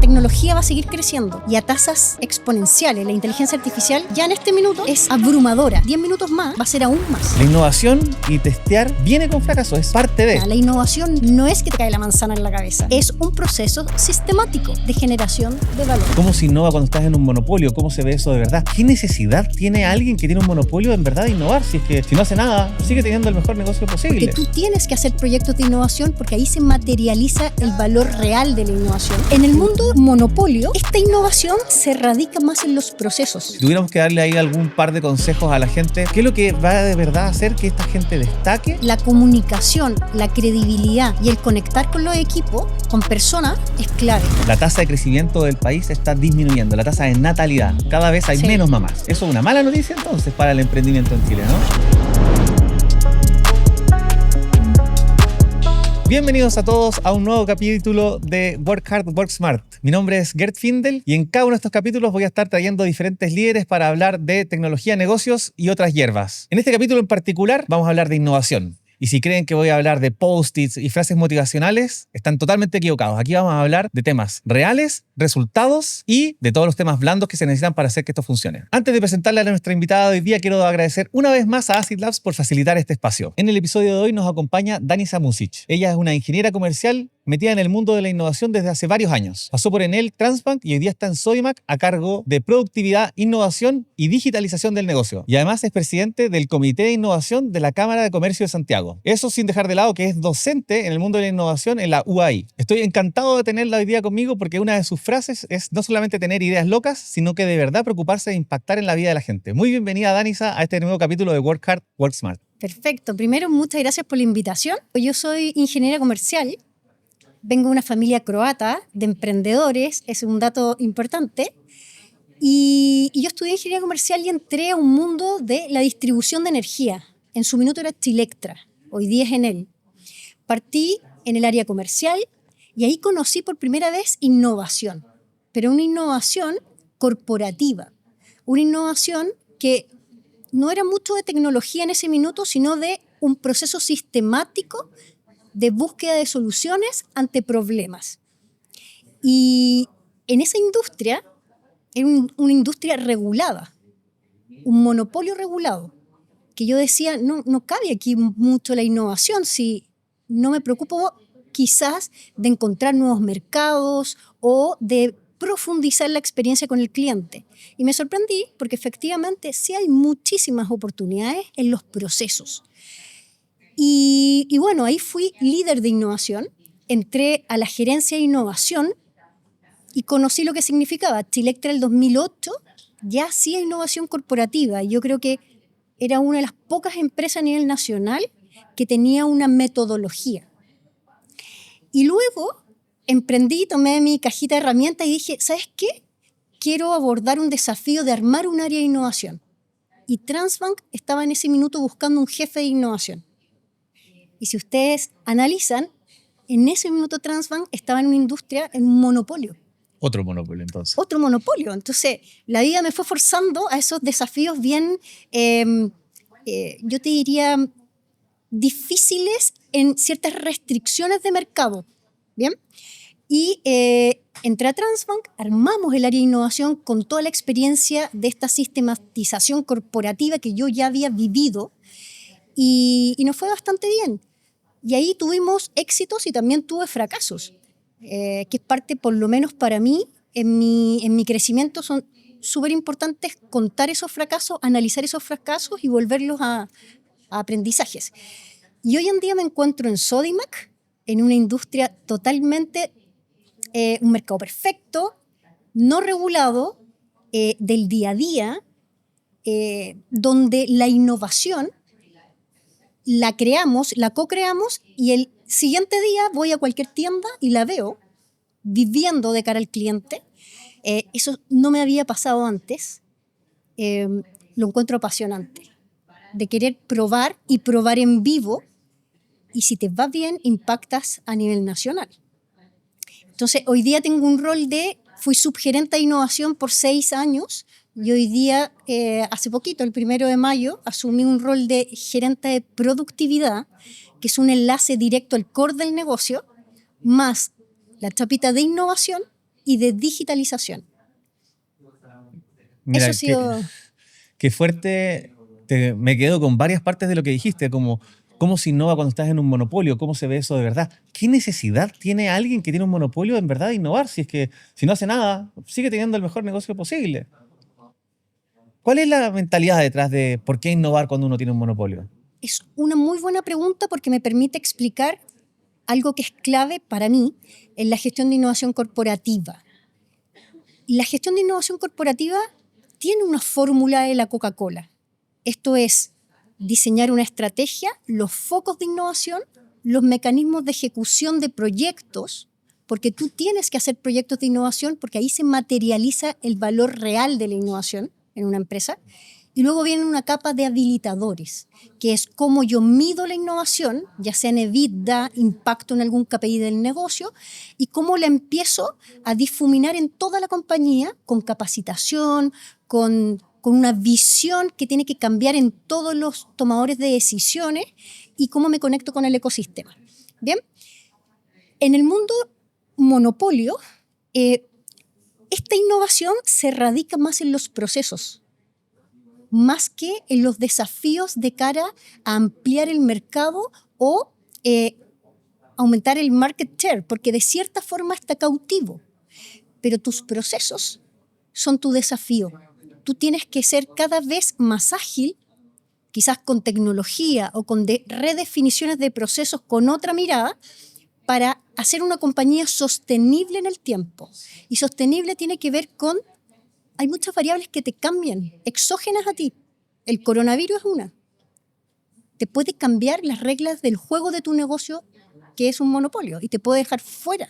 tecnología va a seguir creciendo y a tasas exponenciales. La inteligencia artificial ya en este minuto es abrumadora. 10 minutos más va a ser aún más. La innovación y testear viene con fracaso, es parte de. La innovación no es que te cae la manzana en la cabeza, es un proceso sistemático de generación de valor. ¿Cómo se innova cuando estás en un monopolio? ¿Cómo se ve eso de verdad? ¿Qué necesidad tiene alguien que tiene un monopolio en verdad de innovar? Si es que si no hace nada, sigue teniendo el mejor negocio posible. Porque tú tienes que hacer proyectos de innovación porque ahí se materializa el valor real de la innovación. En el mundo monopolio, esta innovación se radica más en los procesos. Si tuviéramos que darle ahí algún par de consejos a la gente, ¿qué es lo que va de verdad a hacer que esta gente destaque? La comunicación, la credibilidad y el conectar con los equipos, con personas, es clave. La tasa de crecimiento del país está disminuyendo, la tasa de natalidad. Cada vez hay menos mamás. Eso es una mala noticia entonces para el emprendimiento en Chile, ¿no? Bienvenidos a todos a un nuevo capítulo de Work Hard, Work Smart. Mi nombre es Gert Findel y en cada uno de estos capítulos voy a estar trayendo diferentes líderes para hablar de tecnología, negocios y otras hierbas. En este capítulo en particular vamos a hablar de innovación. Y si creen que voy a hablar de post-its y frases motivacionales, están totalmente equivocados. Aquí vamos a hablar de temas reales, resultados y de todos los temas blandos que se necesitan para hacer que esto funcione. Antes de presentarle a nuestra invitada de hoy día, quiero agradecer una vez más a Acid Labs por facilitar este espacio. En el episodio de hoy nos acompaña Dani Samusic. Ella es una ingeniera comercial metida en el mundo de la innovación desde hace varios años. Pasó por Enel, Transbank y hoy día está en Sodimac a cargo de productividad, innovación y digitalización del negocio. Y además es presidente del Comité de Innovación de la Cámara de Comercio de Santiago. Eso sin dejar de lado que es docente en el mundo de la innovación en la UAI. Estoy encantado de tenerla hoy día conmigo porque una de sus frases es no solamente tener ideas locas, sino que de verdad preocuparse de impactar en la vida de la gente. Muy bienvenida, Danisa, a este nuevo capítulo de Work Hard, Work Smart. Perfecto. Primero, muchas gracias por la invitación. Yo soy ingeniera comercial. Vengo de una familia croata de emprendedores, es un dato importante. Y yo estudié ingeniería comercial y entré a un mundo de la distribución de energía. En su minuto era Chilectra, hoy día es Enel. Partí en el área comercial y ahí conocí por primera vez innovación, pero una innovación corporativa, una innovación que no era mucho de tecnología en ese minuto, sino de un proceso sistemático de búsqueda de soluciones ante problemas. Y en esa industria, era una industria regulada, un monopolio regulado, que yo decía, no cabe aquí mucho la innovación si no me preocupo quizás de encontrar nuevos mercados o de profundizar la experiencia con el cliente. Y me sorprendí porque efectivamente sí hay muchísimas oportunidades en los procesos. Y bueno, ahí fui líder de innovación, entré a la gerencia de innovación y conocí lo que significaba. Chilectra el 2008 ya hacía innovación corporativa y yo creo que era una de las pocas empresas a nivel nacional que tenía una metodología. Y luego emprendí, tomé mi cajita de herramientas y dije, ¿sabes qué? Quiero abordar un desafío de armar un área de innovación. Y Transbank estaba en ese minuto buscando un jefe de innovación. Y si ustedes analizan, en ese minuto Transbank estaba en una industria, en un monopolio. Otro monopolio, entonces. Otro monopolio. Entonces, la vida me fue forzando a esos desafíos bien, yo te diría, difíciles en ciertas restricciones de mercado. ¿Bien? Y entré a Transbank, armamos el área de innovación con toda la experiencia de esta sistematización corporativa que yo ya había vivido y nos fue bastante bien. Y ahí tuvimos éxitos y también tuve fracasos, que es parte, por lo menos para mí, en mi crecimiento son súper importantes contar esos fracasos, analizar esos fracasos y volverlos a aprendizajes. Y hoy en día me encuentro en Sodimac, en una industria totalmente, un mercado perfecto, no regulado, del día a día, donde la innovación la creamos, la co-creamos y el siguiente día voy a cualquier tienda y la veo viviendo de cara al cliente. Eso no me había pasado antes. Lo encuentro apasionante, de querer probar y probar en vivo y si te va bien, impactas a nivel nacional. Entonces, hoy día tengo un rol fui subgerente de innovación por 6 años y hoy día, hace poquito, el 1 de mayo, asumí un rol de gerente de productividad, que es un enlace directo al core del negocio, más la chapita de innovación y de digitalización. Mira, Eso ha sido... qué fuerte. Me quedo con varias partes de lo que dijiste, como cómo se innova cuando estás en un monopolio, cómo se ve eso de verdad. ¿Qué necesidad tiene alguien que tiene un monopolio en verdad de innovar? Si es que si no hace nada, sigue teniendo el mejor negocio posible. ¿Cuál es la mentalidad detrás de por qué innovar cuando uno tiene un monopolio? Es una muy buena pregunta porque me permite explicar algo que es clave para mí en la gestión de innovación corporativa. La gestión de innovación corporativa tiene una fórmula de la Coca-Cola. Esto es diseñar una estrategia, los focos de innovación, los mecanismos de ejecución de proyectos, porque tú tienes que hacer proyectos de innovación porque ahí se materializa el valor real de la innovación en una empresa. Y luego viene una capa de habilitadores, que es cómo yo mido la innovación, ya sea en EBITDA, impacto en algún KPI del negocio, y cómo la empiezo a difuminar en toda la compañía con capacitación, con una visión que tiene que cambiar en todos los tomadores de decisiones y cómo me conecto con el ecosistema. Bien, en el mundo monopolio, esta innovación se radica más en los procesos, más que en los desafíos de cara a ampliar el mercado o aumentar el market share, porque de cierta forma está cautivo. Pero tus procesos son tu desafío. Tú tienes que ser cada vez más ágil, quizás con tecnología o con redefiniciones de procesos con otra mirada, para hacer una compañía sostenible en el tiempo. Y sostenible tiene que ver con... Hay muchas variables que te cambian, exógenas a ti. El coronavirus es una. Te puede cambiar las reglas del juego de tu negocio, que es un monopolio, y te puede dejar fuera.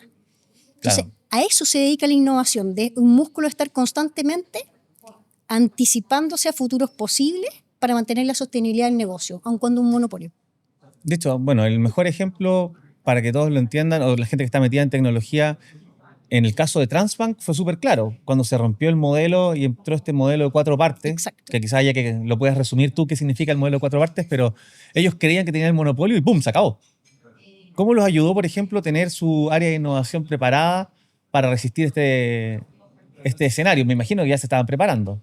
Entonces, Claro. a eso se dedica la innovación, de un músculo de estar constantemente anticipándose a futuros posibles para mantener la sostenibilidad del negocio, aun cuando un monopolio. De hecho, bueno, el mejor ejemplo para que todos lo entiendan, o la gente que está metida en tecnología, en el caso de Transbank fue súper claro. Cuando se rompió el modelo y entró este modelo de 4 partes, Exacto. que quizás ya que lo puedes resumir tú qué significa el modelo de 4 partes, pero ellos creían que tenían el monopolio y ¡pum!, se acabó. ¿Cómo los ayudó, por ejemplo, tener su área de innovación preparada para resistir este escenario? Me imagino que ya se estaban preparando.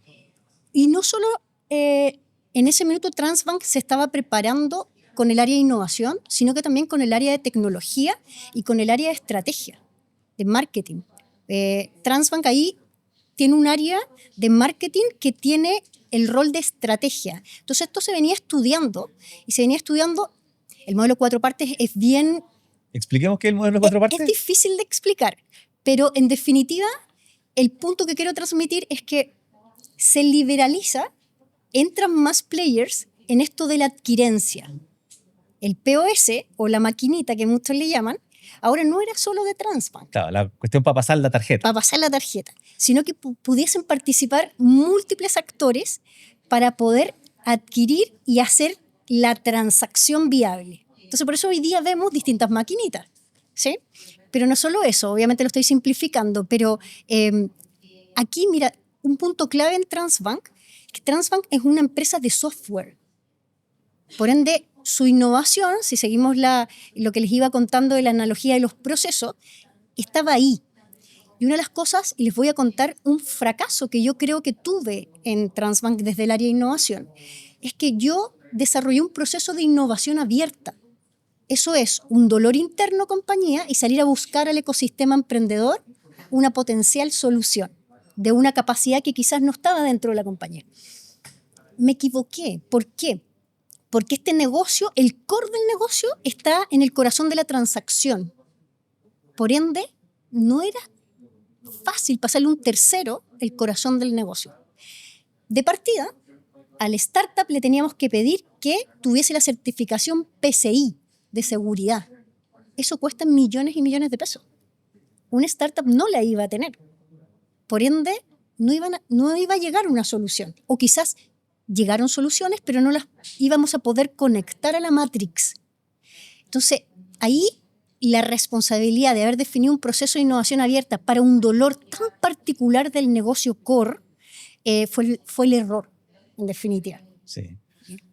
Y no solo en ese minuto Transbank se estaba preparando con el área de innovación, sino que también con el área de tecnología y con el área de estrategia, de marketing. Transbank ahí tiene un área de marketing que tiene el rol de estrategia. Entonces esto se venía estudiando y se venía estudiando. El modelo 4 partes es bien... Expliquemos qué es el modelo de 4 partes. Es difícil de explicar, pero en definitiva el punto que quiero transmitir es que se liberaliza, entran más players en esto de la adquirencia. El POS o la maquinita que muchos le llaman, ahora no era solo de Transbank. Claro, la cuestión para pasar la tarjeta. Para pasar la tarjeta, sino que pudiesen participar múltiples actores para poder adquirir y hacer la transacción viable. Entonces, por eso hoy día vemos distintas maquinitas, ¿sí? Pero no solo eso, obviamente lo estoy simplificando, pero aquí, mira, un punto clave en Transbank, que Transbank es una empresa de software. Por ende, su innovación, si seguimos lo que les iba contando de la analogía de los procesos, estaba ahí. Y una de las cosas, y les voy a contar un fracaso que yo creo que tuve en Transbank desde el área de innovación, es que yo desarrollé un proceso de innovación abierta. Eso es un dolor interno compañía y salir a buscar al ecosistema emprendedor una potencial solución de una capacidad que quizás no estaba dentro de la compañía. Me equivoqué. ¿Por qué? Porque este negocio, el core del negocio, está en el corazón de la transacción. Por ende, no era fácil pasarle a un tercero el corazón del negocio. De partida, al startup le teníamos que pedir que tuviese la certificación PCI de seguridad. Eso cuesta millones y millones de pesos. Una startup no la iba a tener. Por ende, no iba a llegar una solución. O quizás llegaron soluciones, pero no las íbamos a poder conectar a la Matrix. Entonces, ahí la responsabilidad de haber definido un proceso de innovación abierta para un dolor tan particular del negocio core fue el error, en definitiva. Sí.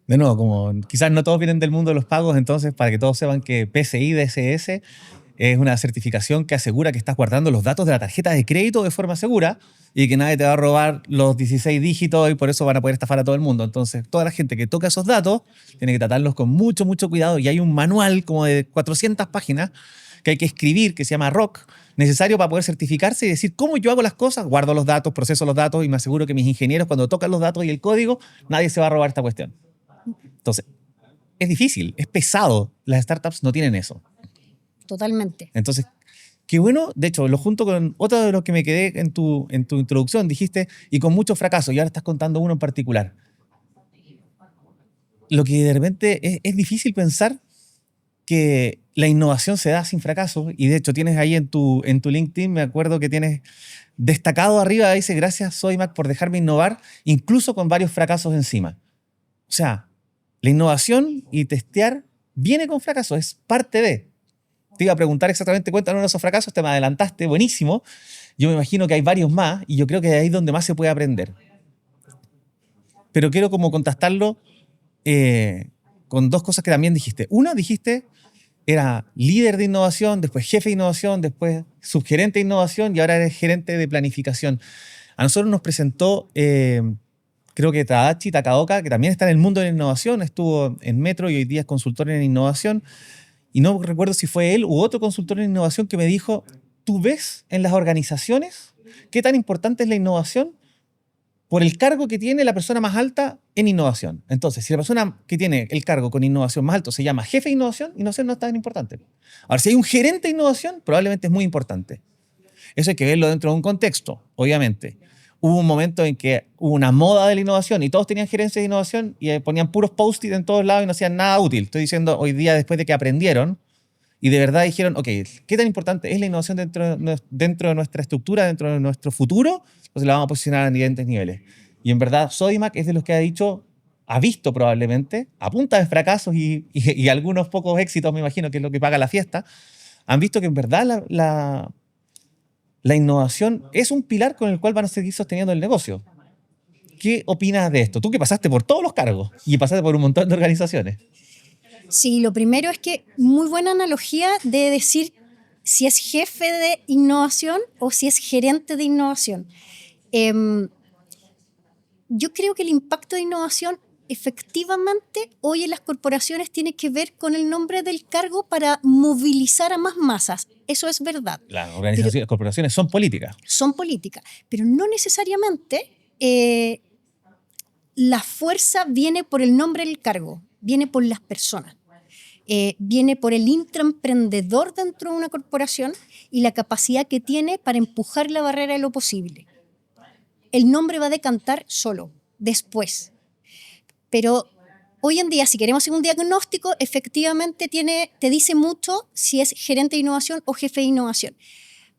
De nuevo, como quizás no todos vienen del mundo de los pagos, entonces para que todos sepan que PCI DSS Es una certificación que asegura que estás guardando los datos de la tarjeta de crédito de forma segura y que nadie te va a robar los 16 dígitos y por eso van a poder estafar a todo el mundo. Entonces, toda la gente que toca esos datos tiene que tratarlos con mucho, mucho cuidado y hay un manual como de 400 páginas que hay que escribir, que se llama ROC, necesario para poder certificarse y decir cómo yo hago las cosas, guardo los datos, proceso los datos y me aseguro que mis ingenieros cuando tocan los datos y el código, nadie se va a robar esta cuestión. Entonces, es difícil, es pesado. Las startups no tienen eso. Totalmente. Entonces, qué bueno. De hecho, lo junto con otro de los que me quedé en tu introducción, dijiste, y con muchos fracasos, y ahora estás contando uno en particular. Lo que de repente es difícil pensar que la innovación se da sin fracaso, y de hecho tienes ahí en tu LinkedIn, me acuerdo que tienes destacado arriba, dice, gracias Sodimac por dejarme innovar, incluso con varios fracasos encima. O sea, la innovación y testear viene con fracasos, es parte de. Te iba a preguntar exactamente cuéntanos uno de esos fracasos, te me adelantaste, buenísimo. Yo me imagino que hay varios más y yo creo que ahí es donde más se puede aprender. Pero quiero como contrastarlo con dos cosas que también dijiste. Una, dijiste, era líder de innovación, después jefe de innovación, después subgerente de innovación y ahora eres gerente de planificación. A nosotros nos presentó, creo que Tadashi Takaoka, que también está en el mundo de la innovación, estuvo en Metro y hoy día es consultor en innovación. Y no recuerdo si fue él u otro consultor en innovación que me dijo, ¿tú ves en las organizaciones qué tan importante es la innovación por el cargo que tiene la persona más alta en innovación? Entonces, si la persona que tiene el cargo con innovación más alto se llama jefe de innovación no es tan importante. Ahora, si hay un gerente de innovación, probablemente es muy importante. Eso hay que verlo dentro de un contexto, obviamente. Hubo un momento en que hubo una moda de la innovación y todos tenían gerencias de innovación y ponían puros post-it en todos lados y no hacían nada útil. Estoy diciendo hoy día después de que aprendieron y de verdad dijeron, ok, ¿qué tan importante es la innovación dentro de nuestra estructura, dentro de nuestro futuro? Entonces la vamos a posicionar a diferentes niveles. Y en verdad Sodimac es de los que ha dicho, ha visto probablemente, a punta de fracasos y algunos pocos éxitos, me imagino que es lo que paga la fiesta, han visto que en verdad la innovación es un pilar con el cual van a seguir sosteniendo el negocio. ¿Qué opinas de esto? Tú que pasaste por todos los cargos y pasaste por un montón de organizaciones. Sí, lo primero es que muy buena analogía de decir si es jefe de innovación o si es gerente de innovación. Yo creo que el impacto de innovación efectivamente hoy en las corporaciones tiene que ver con el nombre del cargo para movilizar a más masas. Eso es verdad. Las corporaciones son políticas. Son políticas, pero no necesariamente la fuerza viene por el nombre del cargo, viene por las personas. Viene por el intraemprendedor dentro de una corporación y la capacidad que tiene para empujar la barrera de lo posible. El nombre va a decantar solo, después. Pero hoy en día, si queremos hacer un diagnóstico, efectivamente te dice mucho si es gerente de innovación o jefe de innovación.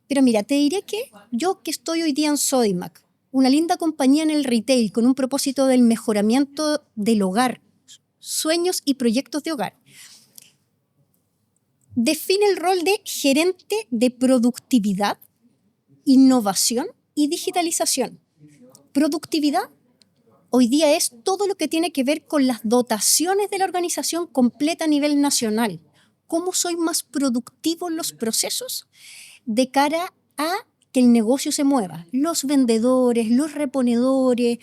Pero mira, te diré que yo que estoy hoy día en Sodimac, una linda compañía en el retail con un propósito del mejoramiento del hogar, sueños y proyectos de hogar, define el rol de gerente de productividad, innovación y digitalización. Productividad hoy día es todo lo que tiene que ver con las dotaciones de la organización completa a nivel nacional. ¿Cómo soy más productivo en los procesos de cara a que el negocio se mueva? Los vendedores, los reponedores,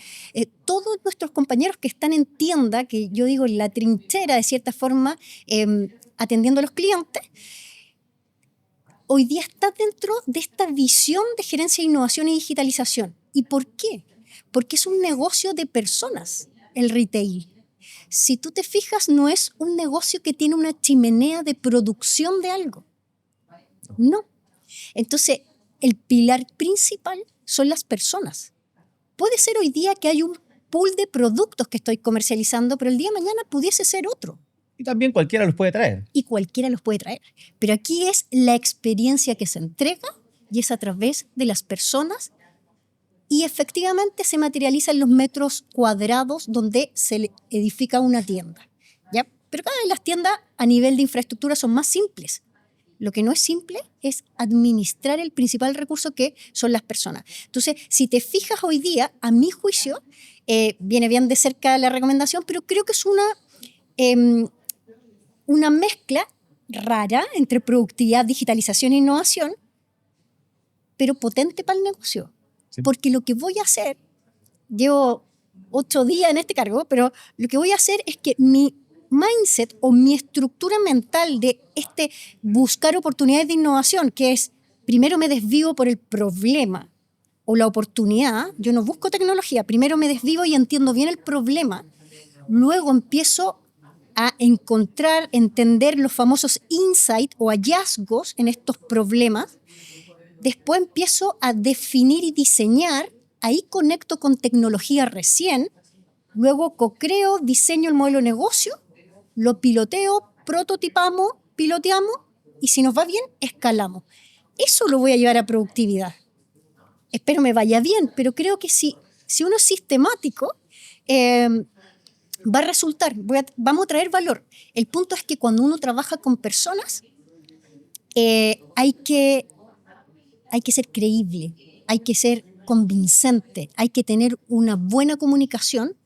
todos nuestros compañeros que están en tienda, que yo digo en la trinchera de cierta forma, atendiendo a los clientes, hoy día está dentro de esta visión de gerencia de innovación y digitalización. ¿Y por qué? Porque es un negocio de personas, el retail. Si tú te fijas, no es un negocio que tiene una chimenea de producción de algo. No. Entonces, el pilar principal son las personas. Puede ser hoy día que hay un pool de productos que estoy comercializando, pero el día de mañana pudiese ser otro. Y también cualquiera los puede traer. Y cualquiera los puede traer. Pero aquí es la experiencia que se entrega y es a través de las personas y efectivamente se materializa en los metros cuadrados donde se edifica una tienda. ¿Ya? Pero cada vez las tiendas a nivel de infraestructura son más simples. Lo que no es simple es administrar el principal recurso que son las personas. Entonces, si te fijas hoy día, a mi juicio, viene bien de cerca la recomendación, pero creo que es una mezcla rara entre productividad, digitalización e innovación, pero potente para el negocio. Sí. Porque lo que voy a hacer, llevo 8 días en este cargo, pero lo que voy a hacer es que mi mindset o mi estructura mental de buscar oportunidades de innovación, que es primero me desvío por el problema o la oportunidad, yo no busco tecnología, primero me desvío y entiendo bien el problema, luego empiezo a entender los famosos insights o hallazgos en estos problemas, después empiezo a definir y diseñar, ahí conecto con tecnología recién, luego co-creo, diseño el modelo de negocio, lo piloteo, prototipamos, piloteamos y si nos va bien, escalamos. Eso lo voy a llevar a productividad. Espero me vaya bien, pero creo que si uno es sistemático, va a resultar, vamos a traer valor. El punto es que cuando uno trabaja con personas, hay que ser creíble, hay que ser convincente, hay que tener una buena comunicación,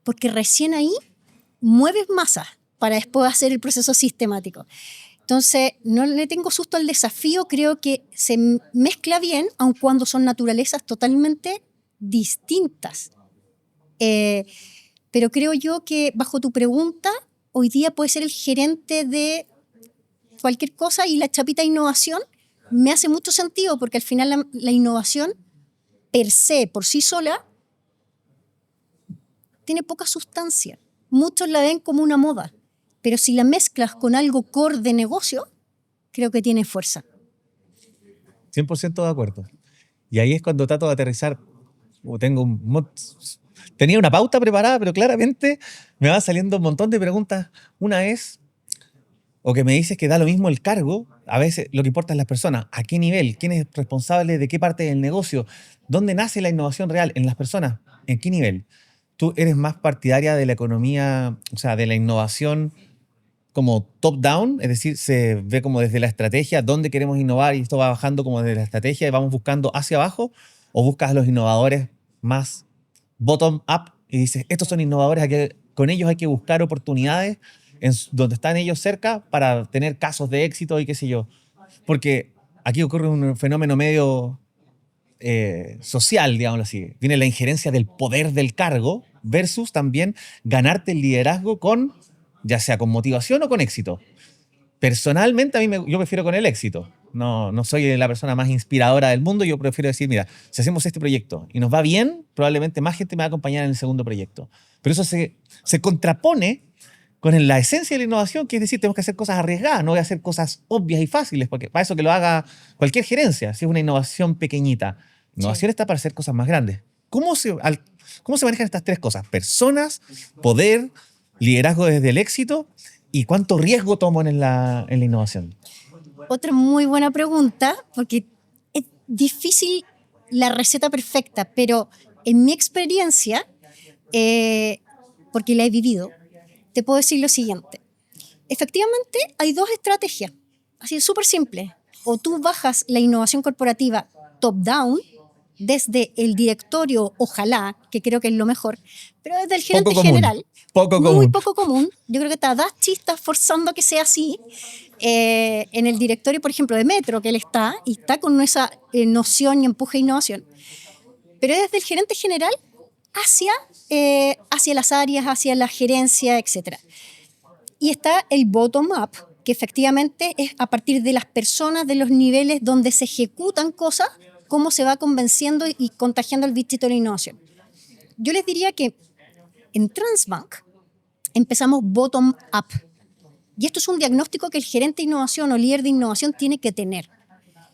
porque recién ahí mueves masas para después hacer el proceso sistemático. Entonces, no le tengo susto al desafío, creo que se mezcla bien, aun cuando son naturalezas totalmente distintas. Pero creo yo que, bajo tu pregunta, hoy día puede ser el gerente de cualquier cosa y la chapita de innovación me hace mucho sentido, porque al final la innovación per se, por sí sola, tiene poca sustancia. Muchos la ven como una moda, pero si la mezclas con algo core de negocio, creo que tiene fuerza. 100% de acuerdo. Y ahí es cuando trato de aterrizar. Tenía una pauta preparada, pero claramente me van saliendo un montón de preguntas. Una es, o que me dices que da lo mismo el cargo, a veces lo que importa es las personas. ¿A qué nivel? ¿Quién es responsable de qué parte del negocio? ¿Dónde nace la innovación real? ¿En las personas? ¿En qué nivel? ¿Tú eres más partidaria de la economía, o sea, de la innovación como top-down? Es decir, se ve como desde la estrategia, dónde queremos innovar y esto va bajando como desde la estrategia y vamos buscando hacia abajo, ¿o buscas a los innovadores más bottom-up y dices, estos son innovadores, con ellos hay que buscar oportunidades donde están ellos cerca para tener casos de éxito y qué sé yo? Porque aquí ocurre un fenómeno medio social, digámoslo así. Viene la injerencia del poder del cargo versus también ganarte el liderazgo con, ya sea con motivación o con éxito. Personalmente, yo prefiero con el éxito. No soy la persona más inspiradora del mundo. Yo prefiero decir, mira, si hacemos este proyecto y nos va bien, probablemente más gente me va a acompañar en el segundo proyecto. Pero eso se contrapone con la esencia de la innovación, que es decir, tenemos que hacer cosas arriesgadas, no voy a hacer cosas obvias y fáciles, porque para eso que lo haga cualquier gerencia, si es una innovación pequeñita. Innovación está para hacer cosas más grandes. ¿Cómo se manejan estas tres cosas? Personas, poder, liderazgo desde el éxito, y cuánto riesgo tomo en la innovación. Otra muy buena pregunta, porque es difícil la receta perfecta, pero en mi experiencia, porque la he vivido, te puedo decir lo siguiente. Efectivamente, hay dos estrategias, así súper simple. O tú bajas la innovación corporativa top-down, desde el directorio, ojalá, que creo que es lo mejor, pero desde el gerente general, muy poco común. Yo creo que Tadashi está forzando a que sea así. En el directorio, por ejemplo, de Metro, que él está, y está con esa noción y empuje de innovación. Pero desde el gerente general hacia las áreas, hacia la gerencia, etc. Y está el bottom-up, que efectivamente es a partir de las personas, de los niveles donde se ejecutan cosas, cómo se va convenciendo y contagiando el bichito de la innovación. Yo les diría que en Transbank empezamos bottom-up. Y esto es un diagnóstico que el gerente de innovación o líder de innovación tiene que tener.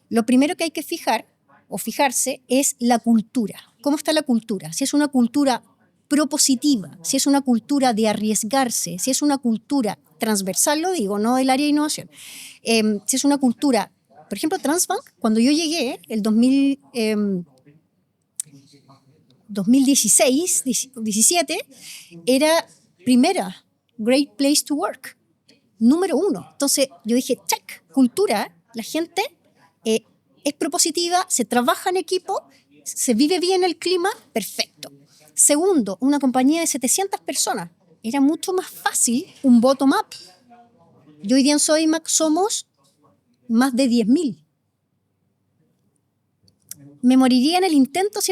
Lo primero que hay que fijarse es la cultura. ¿Cómo está la cultura? Si es una cultura propositiva, si es una cultura de arriesgarse, si es una cultura transversal, lo digo, no del área de innovación. Si es una cultura, por ejemplo, Transbank, cuando yo llegué, el 2016, 17, era primera, Great Place to Work, número 1. Entonces yo dije, check, cultura, la gente es propositiva, se trabaja en equipo, se vive bien el clima, perfecto. Segundo, una compañía de 700 personas. Era mucho más fácil un bottom-up. Y hoy día en Sodimac somos más de 10.000. Me moriría en el intento si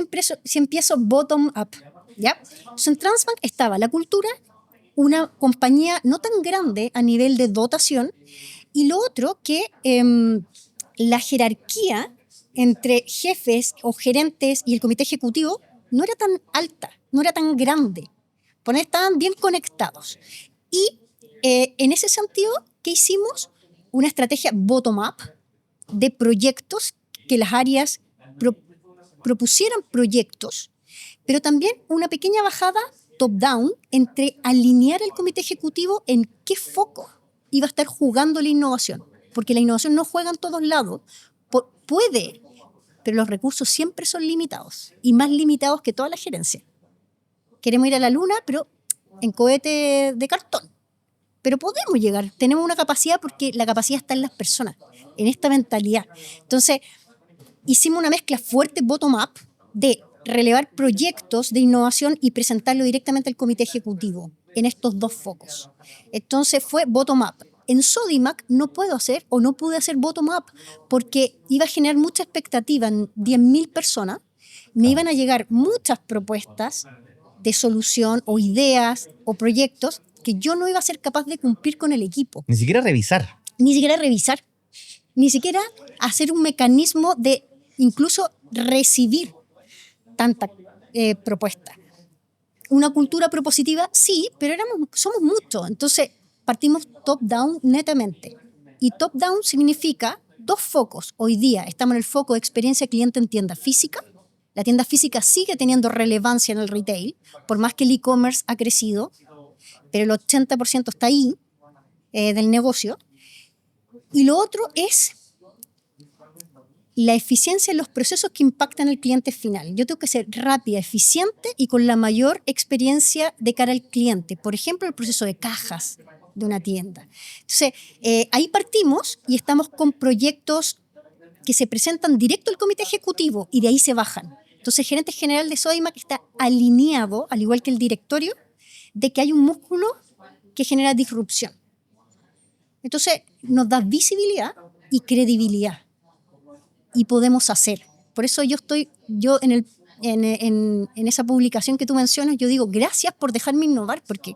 empiezo bottom up, ¿ya? Entonces, en Transbank estaba la cultura, una compañía no tan grande a nivel de dotación, y lo otro que la jerarquía entre jefes o gerentes y el comité ejecutivo no era tan alta, no era tan grande. Estaban bien conectados. Y en ese sentido, ¿qué hicimos? Una estrategia bottom-up de proyectos, que las áreas propusieran proyectos, pero también una pequeña bajada top-down entre alinear el comité ejecutivo en qué foco iba a estar jugando la innovación. Porque la innovación no juega en todos lados. Puede, pero los recursos siempre son limitados, y más limitados que toda la gerencia. Queremos ir a la luna, pero en cohete de cartón. Pero podemos llegar, tenemos una capacidad, porque la capacidad está en las personas, en esta mentalidad. Entonces, hicimos una mezcla fuerte bottom-up de relevar proyectos de innovación y presentarlo directamente al comité ejecutivo en estos dos focos. Entonces fue bottom-up. En Sodimac no puedo hacer o no pude hacer bottom-up porque iba a generar mucha expectativa en 10.000 personas. Me iban a llegar muchas propuestas de solución o ideas o proyectos que yo no iba a ser capaz de cumplir con el equipo. Ni siquiera revisar. Ni siquiera hacer un mecanismo de incluso recibir tanta propuesta. Una cultura propositiva, sí, pero somos muchos. Entonces, partimos top-down netamente. Y top-down significa dos focos. Hoy día estamos en el foco de experiencia cliente en tienda física. La tienda física sigue teniendo relevancia en el retail, por más que el e-commerce ha crecido, pero el 80% está ahí del negocio. Y lo otro es la eficiencia en los procesos que impactan al cliente final. Yo tengo que ser rápida, eficiente y con la mayor experiencia de cara al cliente. Por ejemplo, el proceso de cajas de una tienda. Entonces, ahí partimos y estamos con proyectos que se presentan directo al comité ejecutivo y de ahí se bajan. Entonces, el gerente general de Sodimac está alineado, al igual que el directorio, de que hay un músculo que genera disrupción. Entonces, nos da visibilidad y credibilidad. Y podemos hacer. Por eso yo en esa publicación que tú mencionas, yo digo, gracias por dejarme innovar, porque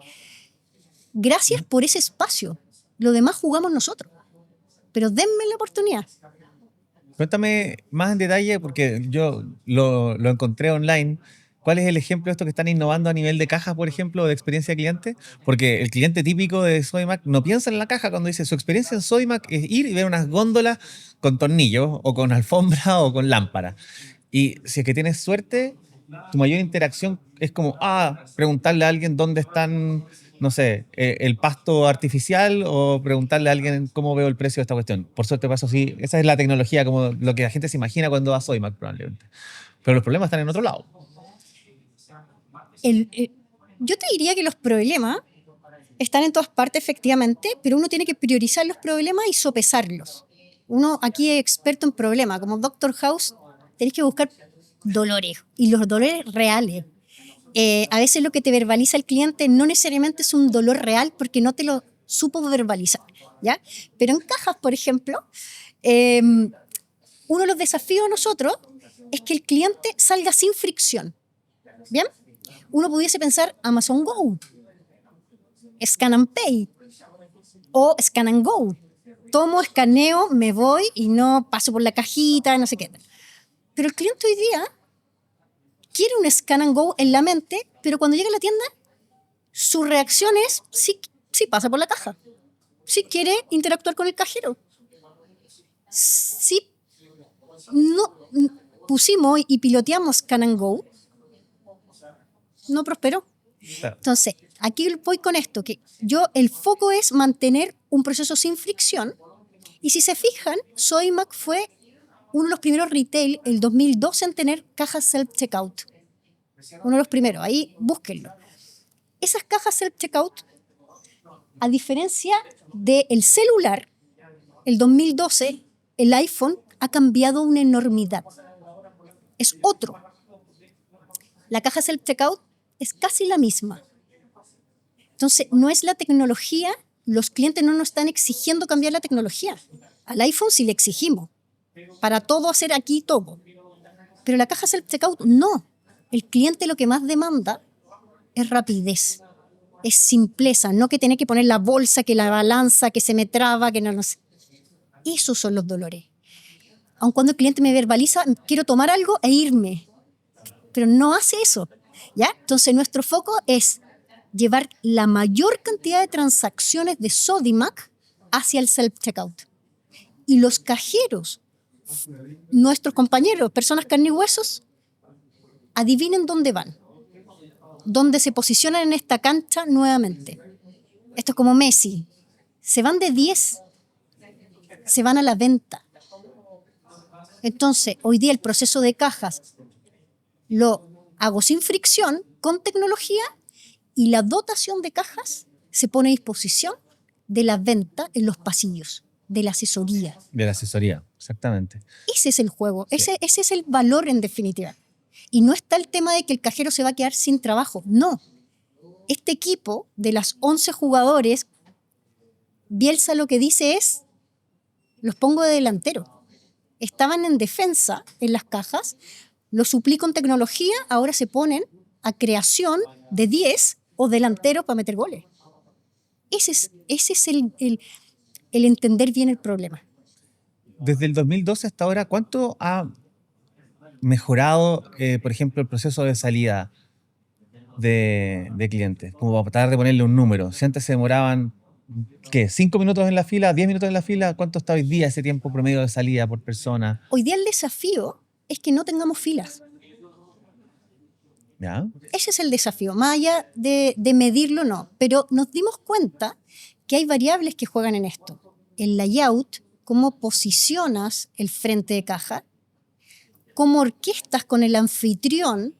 gracias por ese espacio. Lo demás jugamos nosotros. Pero denme la oportunidad. Cuéntame más en detalle, porque yo lo encontré online. ¿Cuál es el ejemplo de esto que están innovando a nivel de cajas, por ejemplo, o de experiencia de cliente? Porque el cliente típico de Sodimac no piensa en la caja cuando dice su experiencia en Sodimac es ir y ver unas góndolas con tornillos o con alfombra o con lámpara. Y si es que tienes suerte, tu mayor interacción es como, preguntarle a alguien dónde están, no sé, el pasto artificial, o preguntarle a alguien cómo veo el precio de esta cuestión. Por suerte pasa así. Esa es la tecnología, como lo que la gente se imagina cuando va a Sodimac, probablemente. Pero los problemas están en otro lado. Yo te diría que los problemas están en todas partes, efectivamente, pero uno tiene que priorizar los problemas y sopesarlos. Uno aquí es experto en problemas. Como Doctor House, tenés que buscar dolores, y los dolores reales. A veces lo que te verbaliza el cliente no necesariamente es un dolor real porque no te lo supo verbalizar, ¿ya? Pero en cajas, por ejemplo, uno de los desafíos a nosotros es que el cliente salga sin fricción. ¿Bien? Uno pudiese pensar Amazon Go, Scan and Pay o Scan and Go. Tomo, escaneo, me voy y no paso por la cajita, no sé qué. Pero el cliente hoy día quiere un Scan and Go en la mente, pero cuando llega a la tienda, su reacción es sí pasa por la caja, sí quiere interactuar con el cajero. Sí, no pusimos y piloteamos Scan and Go, no prosperó. Entonces, aquí voy con esto, que el foco es mantener un proceso sin fricción, y si se fijan, Sodimac fue uno de los primeros retail, el 2012, en tener cajas self-checkout. Uno de los primeros, ahí búsquenlo. Esas cajas self-checkout, a diferencia del celular, el 2012, el iPhone ha cambiado una enormidad. Es otro. La caja self-checkout es casi la misma. Entonces, no es la tecnología los clientes no nos están exigiendo cambiar la tecnología. Al iPhone sí le exigimos, para todo hacer aquí todo. Pero la caja self-checkout no. El cliente lo que más demanda es rapidez, es simpleza, no que tener que poner la bolsa, que la balanza, que se me traba, que no sé. Esos son los dolores. Aun cuando el cliente me verbaliza, quiero tomar algo e irme, pero no hace eso, ¿ya? Entonces nuestro foco es llevar la mayor cantidad de transacciones de Sodimac hacia el self-checkout. Y los cajeros, nuestros compañeros, personas carne y huesos, adivinen dónde van, dónde se posicionan en esta cancha nuevamente. Esto es como Messi. Se van de 10, se van a la venta. Entonces, hoy día el proceso de cajas lo hago sin fricción, con tecnología, y la dotación de cajas se pone a disposición de la venta en los pasillos, de la asesoría. De la asesoría, exactamente. Ese es el juego, Sí. ese es el valor en definitiva. Y no está el tema de que el cajero se va a quedar sin trabajo, no. Este equipo de las 11 jugadores, Bielsa lo que dice es, los pongo de delantero. Estaban en defensa en las cajas, los suplí con tecnología, ahora se ponen a creación de 10 o delanteros para meter goles. Ese es el entender bien el problema. Desde el 2012 hasta ahora, ¿cuánto ha mejorado, por ejemplo, el proceso de salida de clientes? Como para tratar de ponerle un número. Si antes se demoraban, ¿qué? ¿5 minutos en la fila? ¿10 minutos en la fila? ¿Cuánto está hoy día ese tiempo promedio de salida por persona? Hoy día el desafío es que no tengamos filas. ¿Ya? Ese es el desafío, más allá de medirlo, no. Pero nos dimos cuenta que hay variables que juegan en esto. El layout, cómo posicionas el frente de caja, cómo orquestas con el anfitrión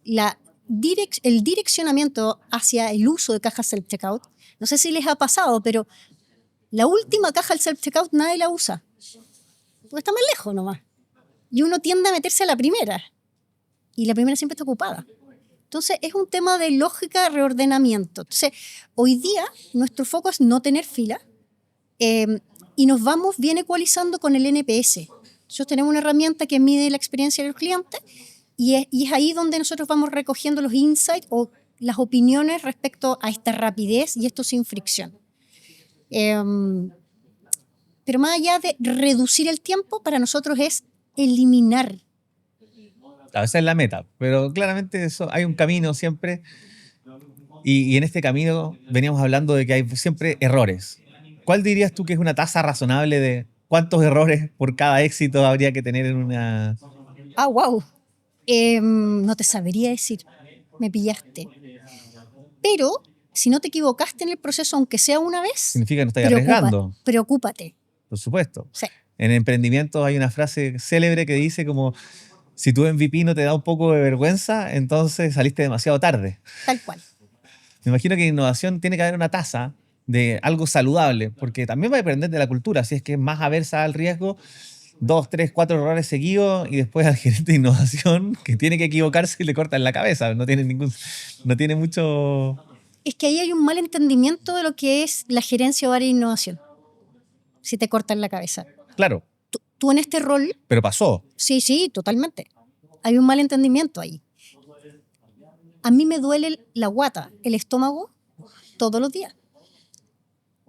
el direccionamiento hacia el uso de cajas self-checkout. No sé si les ha pasado, pero la última caja del self-checkout nadie la usa, porque está más lejos nomás. Y uno tiende a meterse a la primera, y la primera siempre está ocupada. Entonces es un tema de lógica, reordenamiento. Entonces hoy día nuestro foco es no tener fila, y nos vamos bien ecualizando con el NPS. Nosotros tenemos una herramienta que mide la experiencia del cliente, y es ahí donde nosotros vamos recogiendo los insights o las opiniones respecto a esta rapidez y esto sin fricción. Pero más allá de reducir el tiempo, para nosotros es eliminar. Esa es la meta, pero claramente eso, hay un camino siempre, y en este camino veníamos hablando de que hay siempre errores. ¿Cuál dirías tú que es una tasa razonable de cuántos errores por cada éxito habría que tener en una... Wow. No te sabría decir, me pillaste. Pero si no te equivocaste en el proceso, aunque sea una vez, Significa que no estás arriesgando. Preocúpate. Por supuesto. Sí. En emprendimiento hay una frase célebre que dice como, si tu MVP no te da un poco de vergüenza, entonces saliste demasiado tarde. Tal cual. Me imagino que en innovación tiene que haber una tasa de algo saludable, porque también va a depender de la cultura. Si es que es más aversa al riesgo, 2, 3, 4 errores seguidos, y después al gerente de innovación que tiene que equivocarse y le cortan la cabeza. No tiene mucho... Es que ahí hay un mal entendimiento de lo que es la gerencia o área de innovación. Si te cortan la cabeza. Claro. Tú en este rol... Pero pasó. Sí, totalmente. Hay un mal entendimiento ahí. A mí me duele la guata, el estómago, todos los días.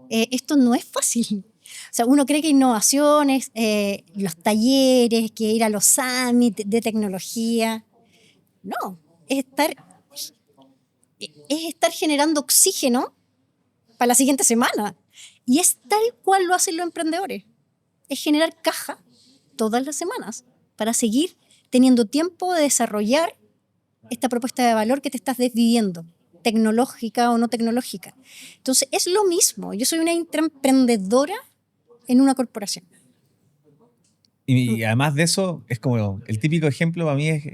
Esto no es fácil. O sea, uno cree que innovación es los talleres, que ir a los summits de tecnología. No, es estar generando oxígeno para la siguiente semana. Y es tal cual lo hacen los emprendedores. Es generar caja todas las semanas para seguir teniendo tiempo de desarrollar esta propuesta de valor que te estás viviendo, tecnológica o no tecnológica. Entonces, es lo mismo. Yo soy una intraemprendedora en una corporación. Y además de eso, es como el típico ejemplo para mí es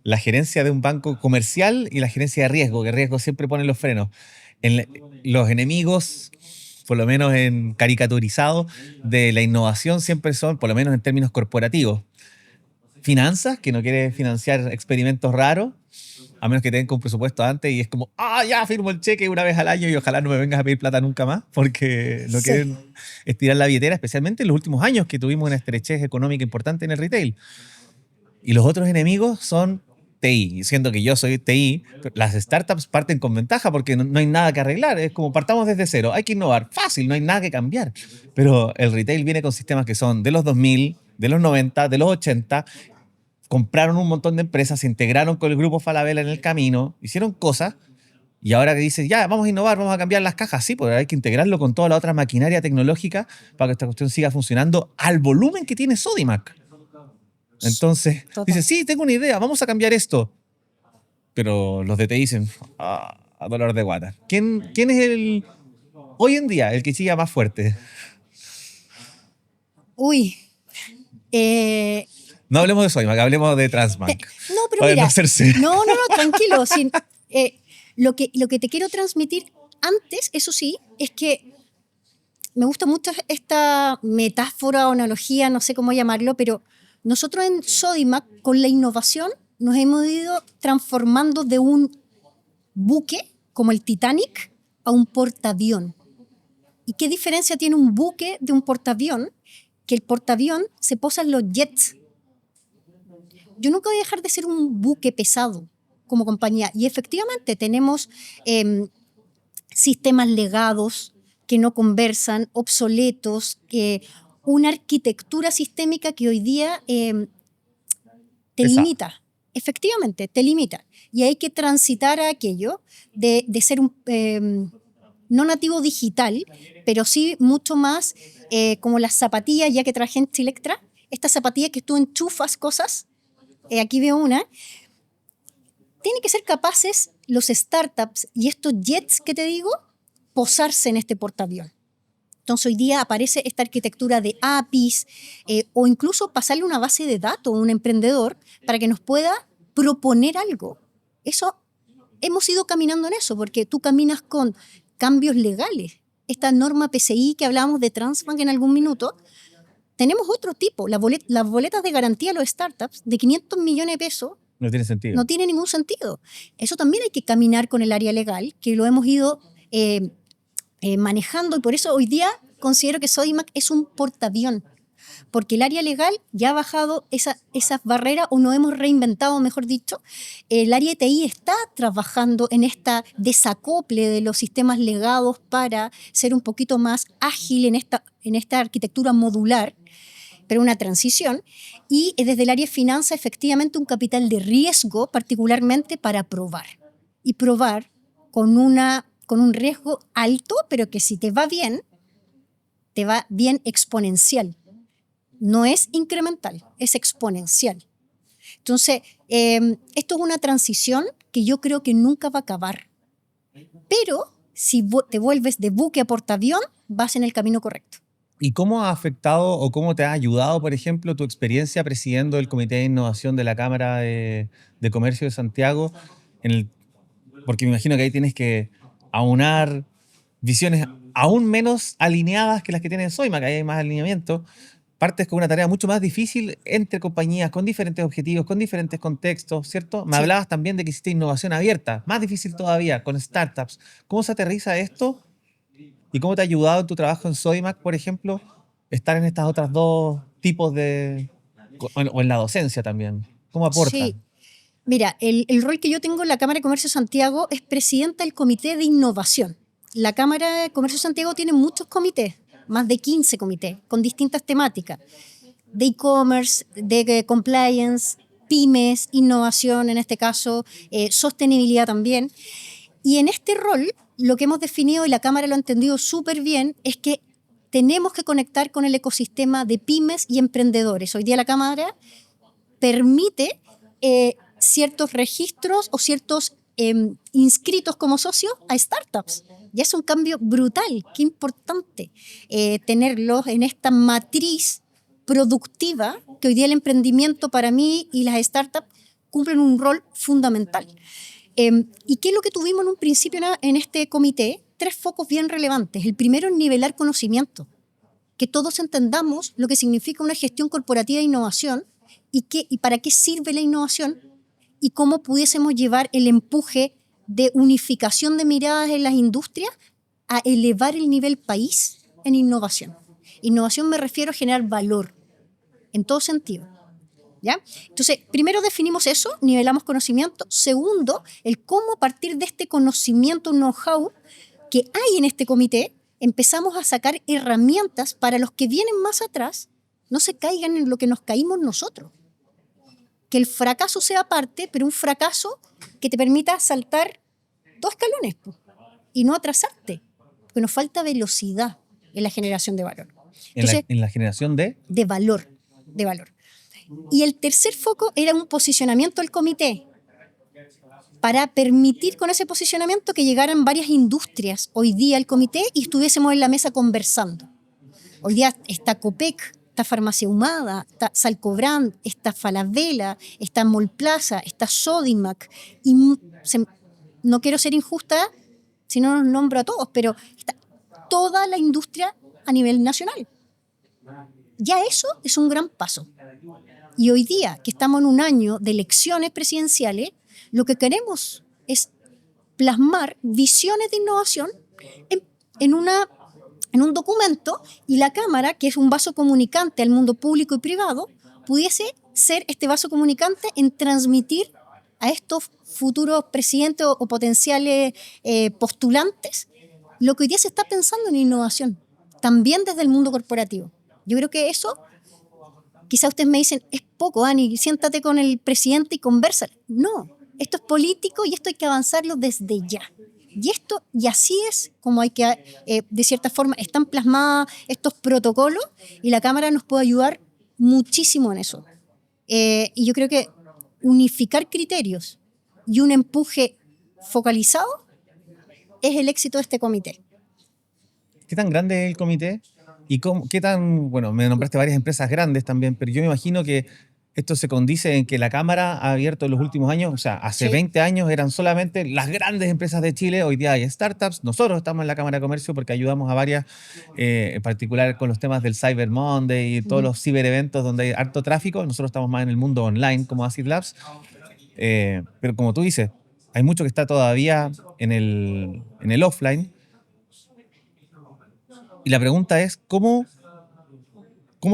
la gerencia de un banco comercial y la gerencia de riesgo, que riesgo siempre pone los frenos. Los enemigos, por lo menos en caricaturizado, de la innovación siempre son, por lo menos en términos corporativos, finanzas, que no quiere financiar experimentos raros, a menos que tengan un presupuesto antes y es como, ya firmo el cheque una vez al año y ojalá no me vengas a pedir plata nunca más, porque no Sí, quieren estirar la billetera, especialmente en los últimos años que tuvimos una estrechez económica importante en el retail. Y los otros enemigos son TI. Siendo que yo soy TI, las startups parten con ventaja porque no hay nada que arreglar. Es como partamos desde cero. Hay que innovar. Fácil, no hay nada que cambiar. Pero el retail viene con sistemas que son de los 2000, de los 90, de los 80. Compraron un montón de empresas, se integraron con el grupo Falabella en el camino, hicieron cosas. Y ahora que dices, ya, vamos a innovar, vamos a cambiar las cajas, sí, porque hay que integrarlo con toda la otra maquinaria tecnológica para que esta cuestión siga funcionando al volumen que tiene Sodimac. Entonces, total. dice, sí, tengo una idea, vamos a cambiar esto. Pero los de TI dicen, a dolor de guata. ¿Quién es hoy en día, el que sigue más fuerte? Uy, eh, No hablemos de Soymac, hablemos de Transbank. no, pero Para no mira, hacerse. no, tranquilo. Lo que te quiero transmitir antes, eso sí, es que me gusta mucho esta metáfora o analogía, no sé cómo llamarlo, pero nosotros en Sodimac, con la innovación, nos hemos ido transformando de un buque, como el Titanic, a un portaavión. ¿Y qué diferencia tiene un buque de un portaavión? Que el portaavión se posa en los jets. Yo nunca voy a dejar de ser un buque pesado como compañía. Y efectivamente tenemos sistemas legados que no conversan, obsoletos, una arquitectura sistémica que hoy día te Pesado. limita. Efectivamente, te limita. Y hay que transitar a aquello de ser un no nativo digital, pero sí mucho más como las zapatillas, ya que traje en Chilectra, estas zapatillas que tú enchufas cosas, aquí veo una, tienen que ser capaces los startups y estos jets que te digo, posarse en este portaavión. Entonces hoy día aparece esta arquitectura de APIs o incluso pasarle una base de datos a un emprendedor para que nos pueda proponer algo. Eso, hemos ido caminando en eso, porque tú caminas con cambios legales. Esta norma PCI que hablábamos de Transbank en algún minuto, tenemos otro tipo, las boletas de garantía a los startups de 500 millones de pesos. No tiene sentido. No tiene ningún sentido. Eso también hay que caminar con el área legal, que lo hemos ido manejando, y por eso hoy día considero que Sodimac es un portaavión, porque el área legal ya ha bajado esas barreras, o nos hemos reinventado, mejor dicho. El área de TI está trabajando en esta desacople de los sistemas legados para ser un poquito más ágil en esta arquitectura modular, pero una transición. Y desde el área de finanzas, efectivamente, un capital de riesgo, particularmente para probar. Y probar con un riesgo alto, pero que si te va bien exponencial. No es incremental, es exponencial. Entonces, esto es una transición que yo creo que nunca va a acabar. Pero si te vuelves de buque a portaavión, vas en el camino correcto. ¿Y cómo ha afectado o cómo te ha ayudado, por ejemplo, tu experiencia presidiendo el Comité de Innovación de la Cámara de Comercio de Santiago? Porque me imagino que ahí tienes que aunar visiones aún menos alineadas que las que tiene Soymac, que hay más alineamiento. Partes con una tarea mucho más difícil entre compañías, con diferentes objetivos, con diferentes contextos, ¿cierto? Me Sí. hablabas también de que hiciste innovación abierta, más difícil todavía, con startups. ¿Cómo se aterriza esto? ¿Y cómo te ha ayudado en tu trabajo en Sodimac, por ejemplo, estar en estas otras dos tipos o en la docencia también? ¿Cómo aporta? Sí. Mira, el rol que yo tengo en la Cámara de Comercio de Santiago es presidenta del Comité de Innovación. La Cámara de Comercio de Santiago tiene muchos comités, más de 15 comités, con distintas temáticas, de e-commerce, de compliance, pymes, innovación en este caso, sostenibilidad también. Y en este rol, lo que hemos definido, y la Cámara lo ha entendido súper bien, es que tenemos que conectar con el ecosistema de pymes y emprendedores. Hoy día la Cámara permite ciertos registros o ciertos inscritos como socios a startups. Ya es un cambio brutal, qué importante tenerlos en esta matriz productiva que hoy día el emprendimiento para mí y las startups cumplen un rol fundamental. ¿Y qué es lo que tuvimos en un principio en este comité? 3 focos bien relevantes. El primero es nivelar conocimiento, que todos entendamos lo que significa una gestión corporativa de innovación y para qué sirve la innovación y cómo pudiésemos llevar el empuje de unificación de miradas en las industrias a elevar el nivel país en innovación. Innovación me refiero a generar valor en todo sentido. ¿Ya? Entonces, primero definimos eso, nivelamos conocimiento. Segundo, el cómo a partir de este conocimiento, know-how que hay en este comité, empezamos a sacar herramientas para los que vienen más atrás, no se caigan en lo que nos caímos nosotros. Que el fracaso sea parte, pero un fracaso que te permita saltar 2 escalones y no atrasarte, porque nos falta velocidad en la generación de valor. Entonces, En la generación de valor. Y el tercer foco era un posicionamiento del comité para permitir con ese posicionamiento que llegaran varias industrias hoy día al comité y estuviésemos en la mesa conversando. Hoy día está Copec, está Farmacia Ahumada, está Salcobrand, está Falabella, está Mallplaza, está Sodimac. Y no quiero ser injusta si no los nombro a todos, pero está toda la industria a nivel nacional. Ya eso es un gran paso. Y hoy día, que estamos en un año de elecciones presidenciales, lo que queremos es plasmar visiones de innovación en un documento y la Cámara, que es un vaso comunicante al mundo público y privado, pudiese ser este vaso comunicante en transmitir a estos futuros presidentes o potenciales postulantes lo que hoy día se está pensando en innovación, también desde el mundo corporativo. Yo creo que eso, quizá ustedes me dicen, es poco, Ani, siéntate con el presidente y conversa. No, esto es político y esto hay que avanzarlo desde ya. Y así es como hay que, de cierta forma, están plasmados estos protocolos y la Cámara nos puede ayudar muchísimo en eso. Y yo creo que unificar criterios y un empuje focalizado es el éxito de este comité. ¿Qué tan grande es el comité? ¿Y qué tan, bueno, me nombraste varias empresas grandes también, pero yo me imagino que esto se condice en que la Cámara ha abierto en los últimos años, o sea, hace 20 años eran solamente las grandes empresas de Chile, hoy día hay startups, nosotros estamos en la Cámara de Comercio porque ayudamos a varias, en particular con los temas del Cyber Monday y todos los cibereventos donde hay harto tráfico, nosotros estamos más en el mundo online como Acid Labs, pero como tú dices, hay mucho que está todavía en el offline. Y la pregunta es, ¿cómo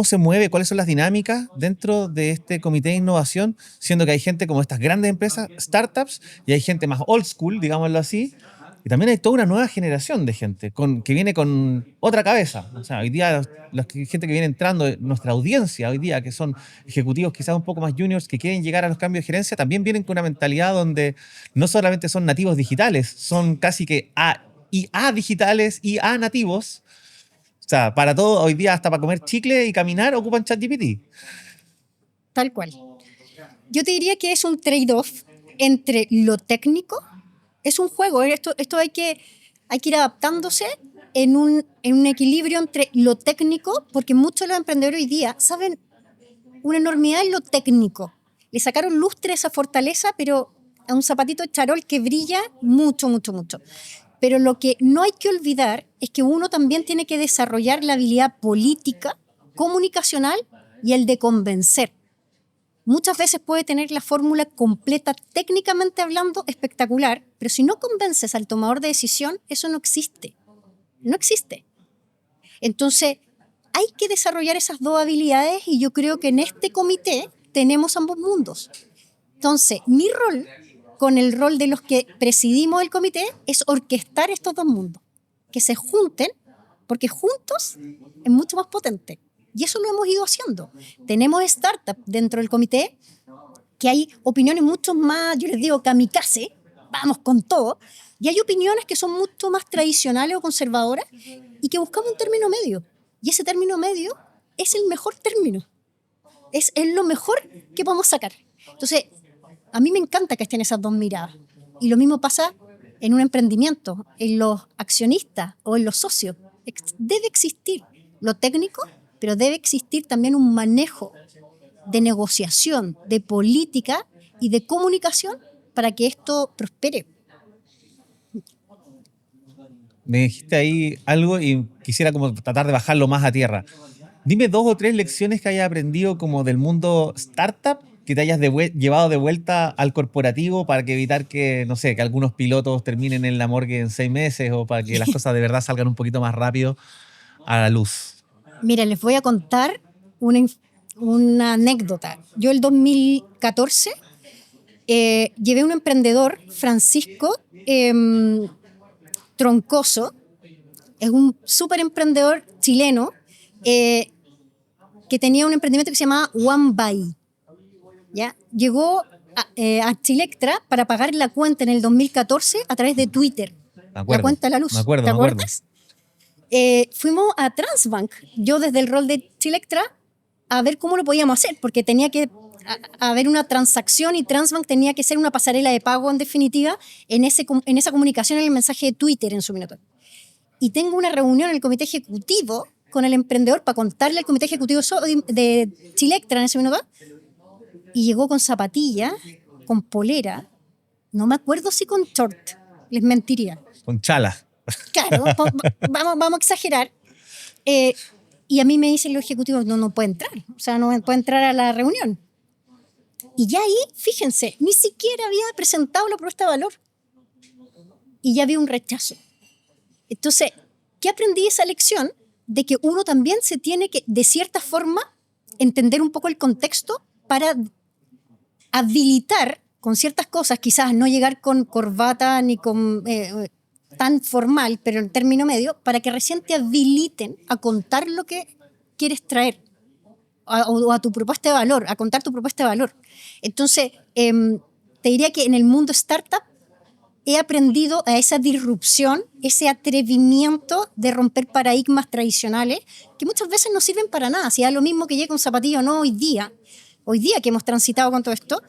se mueve? ¿Cuáles son las dinámicas dentro de este comité de innovación? Siendo que hay gente como estas grandes empresas, startups, y hay gente más old school, digámoslo así, y también hay toda una nueva generación de gente que viene con otra cabeza. O sea, hoy día la gente que viene entrando, nuestra audiencia hoy día, que son ejecutivos quizás un poco más juniors, que quieren llegar a los cambios de gerencia, también vienen con una mentalidad donde no solamente son nativos digitales, son casi que IA digitales, IA nativos. O sea, para todo, hoy día hasta para comer chicle y caminar ocupan ChatGPT. Tal cual. Yo te diría que es un trade-off entre lo técnico, es un juego, esto hay que ir adaptándose en un equilibrio entre lo técnico, porque muchos de los emprendedores hoy día saben una enormidad en lo técnico. Le sacaron lustre a esa fortaleza, pero a un zapatito de charol que brilla mucho, mucho, mucho. Pero lo que no hay que olvidar es que uno también tiene que desarrollar la habilidad política, comunicacional y el de convencer. Muchas veces puede tener la fórmula completa, técnicamente hablando, espectacular, pero si no convences al tomador de decisión, eso no existe. No existe. Entonces, hay que desarrollar esas dos habilidades y yo creo que en este comité tenemos ambos mundos. Entonces, mi rol con el rol de los que presidimos el comité es orquestar estos dos mundos, que se junten, porque juntos es mucho más potente. Y eso lo hemos ido haciendo. Tenemos startups dentro del comité que hay opiniones mucho más, yo les digo, kamikaze, vamos con todo, y hay opiniones que son mucho más tradicionales o conservadoras y que buscamos un término medio. Y ese término medio es el mejor término. Es lo mejor que podemos sacar. Entonces, a mí me encanta que estén esas dos miradas. Y lo mismo pasa en un emprendimiento, en los accionistas o en los socios. Debe existir lo técnico, pero debe existir también un manejo de negociación, de política y de comunicación para que esto prospere. Me dijiste ahí algo y quisiera como tratar de bajarlo más a tierra. Dime 2 o 3 lecciones que hayas aprendido como del mundo startup que te hayas llevado de vuelta al corporativo para que evitar que, no sé, que algunos pilotos terminen en la morgue en 6 meses o para que las cosas de verdad salgan un poquito más rápido a la luz. Mira, les voy a contar una anécdota. Yo el 2014 llevé a un emprendedor, Francisco Troncoso, es un súper emprendedor chileno que tenía un emprendimiento que se llamaba One Buy. ¿Ya? Llegó a Chilectra para pagar la cuenta en el 2014 a través de Twitter. Me acuerdo, la cuenta de la luz. me acuerdo, ¿Te me acuerdo. acuerdas? Fuimos a Transbank, yo desde el rol de Chilectra, a ver cómo lo podíamos hacer, porque tenía que haber una transacción y Transbank tenía que ser una pasarela de pago, en definitiva, en esa comunicación, en el mensaje de Twitter en su minuto. Y tengo una reunión en el comité ejecutivo con el emprendedor para contarle al comité ejecutivo de Chilectra en ese minuto, y llegó con zapatilla, con polera, no me acuerdo si con short, les mentiría. Con chala. Claro, vamos a exagerar. Y a mí me dicen los ejecutivos, no puede entrar, o sea, no puede entrar a la reunión. Y ya ahí, fíjense, ni siquiera había presentado la propuesta de valor. Y ya había un rechazo. Entonces, ¿qué aprendí de esa lección? De que uno también se tiene que, de cierta forma, entender un poco el contexto para habilitar con ciertas cosas, quizás no llegar con corbata ni con tan formal, pero en término medio, para que recién te habiliten a contar lo que quieres traer o a tu propuesta de valor, a contar tu propuesta de valor. Entonces, te diría que en el mundo startup he aprendido a esa disrupción, ese atrevimiento de romper paradigmas tradicionales que muchas veces no sirven para nada. Si da lo mismo que llegue un zapatillo o no hoy día que hemos transitado con todo esto,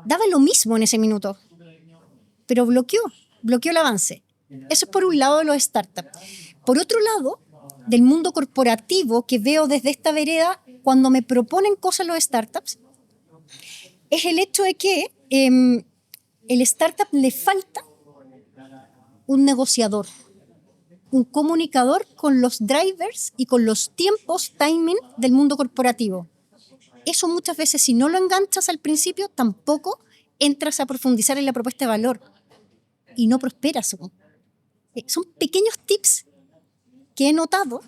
daba lo mismo en ese minuto, pero bloqueó el avance. Eso es por un lado de los startups. Por otro lado, del mundo corporativo que veo desde esta vereda, cuando me proponen cosas los startups, es el hecho de que el startup le falta un negociador, un comunicador con los drivers y con los tiempos, timing del mundo corporativo. Eso muchas veces, si no lo enganchas al principio, tampoco entras a profundizar en la propuesta de valor y no prosperas. Son pequeños tips que he notado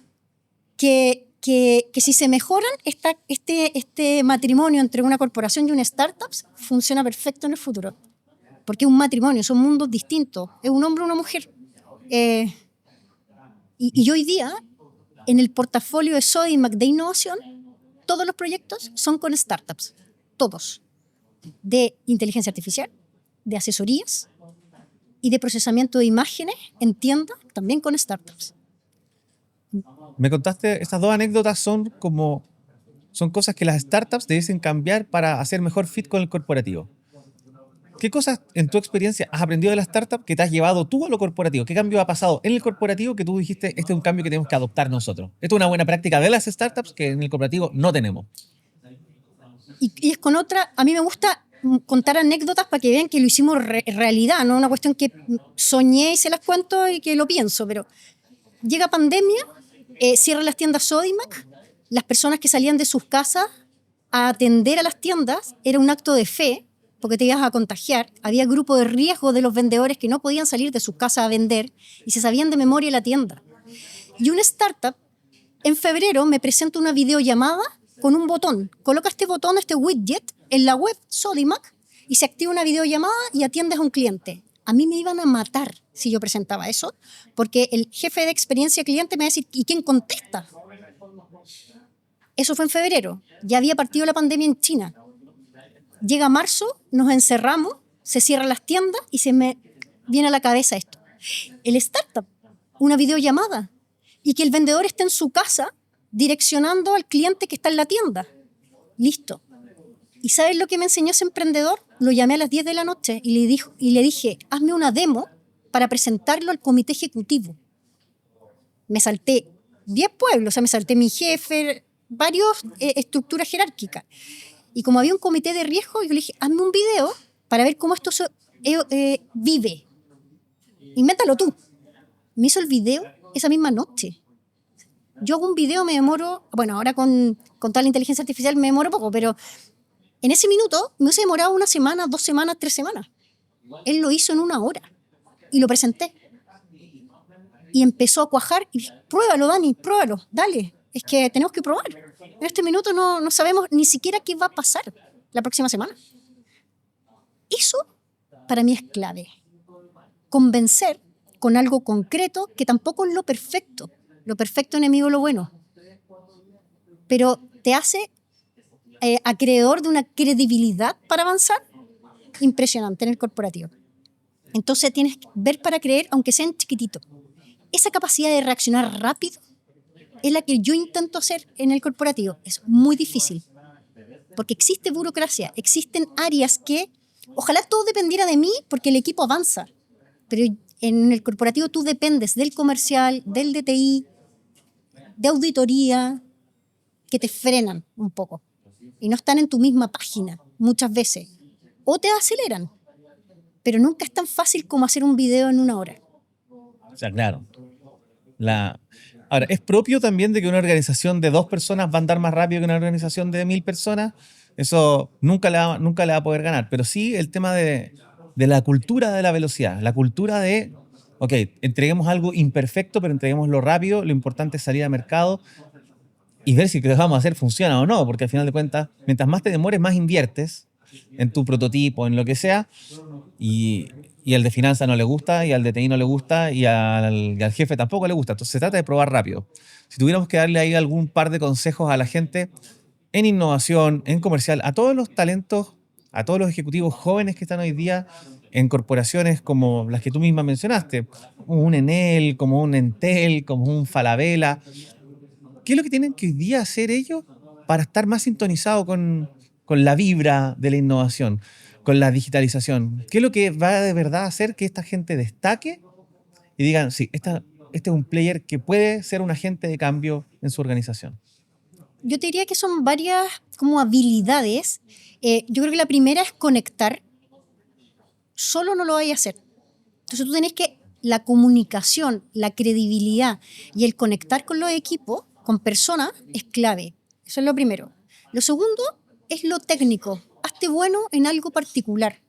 que si se mejoran, este matrimonio entre una corporación y una startup funciona perfecto en el futuro. Porque es un matrimonio, son mundos distintos. Es un hombre y una mujer. Y hoy día, en el portafolio de Sodimac de innovación, todos los proyectos son con startups. Todos. De inteligencia artificial, de asesorías y de procesamiento de imágenes en tiendas, también con startups. Me contaste, estas 2 anécdotas son cosas que las startups deben cambiar para hacer mejor fit con el corporativo. ¿Qué cosas, en tu experiencia, has aprendido de la startup que te has llevado tú a lo corporativo? ¿Qué cambio ha pasado en el corporativo que tú dijiste, este es un cambio que tenemos que adoptar nosotros? Esto es una buena práctica de las startups que en el corporativo no tenemos. Y es con otra, a mí me gusta contar anécdotas para que vean que lo hicimos realidad, no una cuestión que soñé y se las cuento y que lo pienso, pero llega pandemia, cierran las tiendas Sodimac, las personas que salían de sus casas a atender a las tiendas era un acto de fe, porque te ibas a contagiar. Había grupo de riesgo de los vendedores que no podían salir de sus casas a vender y se sabían de memoria la tienda. Y una startup, en febrero, me presenta una videollamada con un botón. Coloca este botón, este widget, en la web Sodimac y se activa una videollamada y atiendes a un cliente. A mí me iban a matar si yo presentaba eso, porque el jefe de experiencia cliente me va a decir, ¿y quién contesta? Eso fue en febrero. Ya había partido la pandemia en China. Llega marzo, nos encerramos, se cierran las tiendas y se me viene a la cabeza esto. El startup, una videollamada, y que el vendedor esté en su casa direccionando al cliente que está en la tienda. Listo. ¿Y sabes lo que me enseñó ese emprendedor? Lo llamé a las 10 de la noche y le dije, hazme una demo para presentarlo al comité ejecutivo. Me salté 10 pueblos, o sea, me salté mi jefe, varias estructuras jerárquicas. Y como había un comité de riesgo, yo le dije, hazme un video para ver cómo esto vive. Invéntalo tú. Me hizo el video esa misma noche. Yo hago un video, me demoro, bueno, ahora con toda la inteligencia artificial me demoro poco, pero en ese minuto me hubiese demorado 1 semana, 2 semanas, 3 semanas. Él lo hizo en 1 hora y lo presenté. Y empezó a cuajar y dije, pruébalo, Dani, pruébalo, dale. Es que tenemos que probar. En este minuto no sabemos ni siquiera qué va a pasar la próxima semana. Eso para mí es clave. Convencer con algo concreto que tampoco es lo perfecto. Lo perfecto enemigo de lo bueno. Pero te hace acreedor de una credibilidad para avanzar impresionante en el corporativo. Entonces tienes que ver para creer, aunque sea en chiquitito. Esa capacidad de reaccionar rápido es la que yo intento hacer en el corporativo. Es muy difícil, porque existe burocracia, existen áreas que ojalá todo dependiera de mí porque el equipo avanza, pero en el corporativo tú dependes del comercial, del DTI, de auditoría, que te frenan un poco y no están en tu misma página muchas veces, o te aceleran, pero nunca es tan fácil como hacer un video en 1 hora. O sea, claro. Ahora, ¿es propio también de que una organización de 2 personas va a andar más rápido que una organización de 1000 personas? Eso nunca le va a poder ganar. Pero sí el tema de la cultura de la velocidad, la cultura de, ok, entreguemos algo imperfecto, pero entreguémoslo rápido. Lo importante es salir al mercado y ver si lo que vamos a hacer funciona o no, porque al final de cuentas, mientras más te demores, más inviertes en tu prototipo, en lo que sea, y al de finanzas no le gusta, y al de TI no le gusta, y al jefe tampoco le gusta. Entonces se trata de probar rápido. Si tuviéramos que darle ahí algún par de consejos a la gente en innovación, en comercial, a todos los talentos, a todos los ejecutivos jóvenes que están hoy día en corporaciones como las que tú misma mencionaste, como un Enel, como un Entel, como un Falabella, ¿qué es lo que tienen que hoy día hacer ellos para estar más sintonizados con la vibra de la innovación, con la digitalización? ¿Qué es lo que va de verdad a hacer que esta gente destaque y digan, sí, este es un player que puede ser un agente de cambio en su organización? Yo te diría que son varias como habilidades. Yo creo que la primera es conectar. Solo no lo vais a hacer. Entonces tú tenés que la comunicación, la credibilidad y el conectar con los equipos, con personas, es clave. Eso es lo primero. Lo segundo es lo técnico. Hazte bueno en algo particular.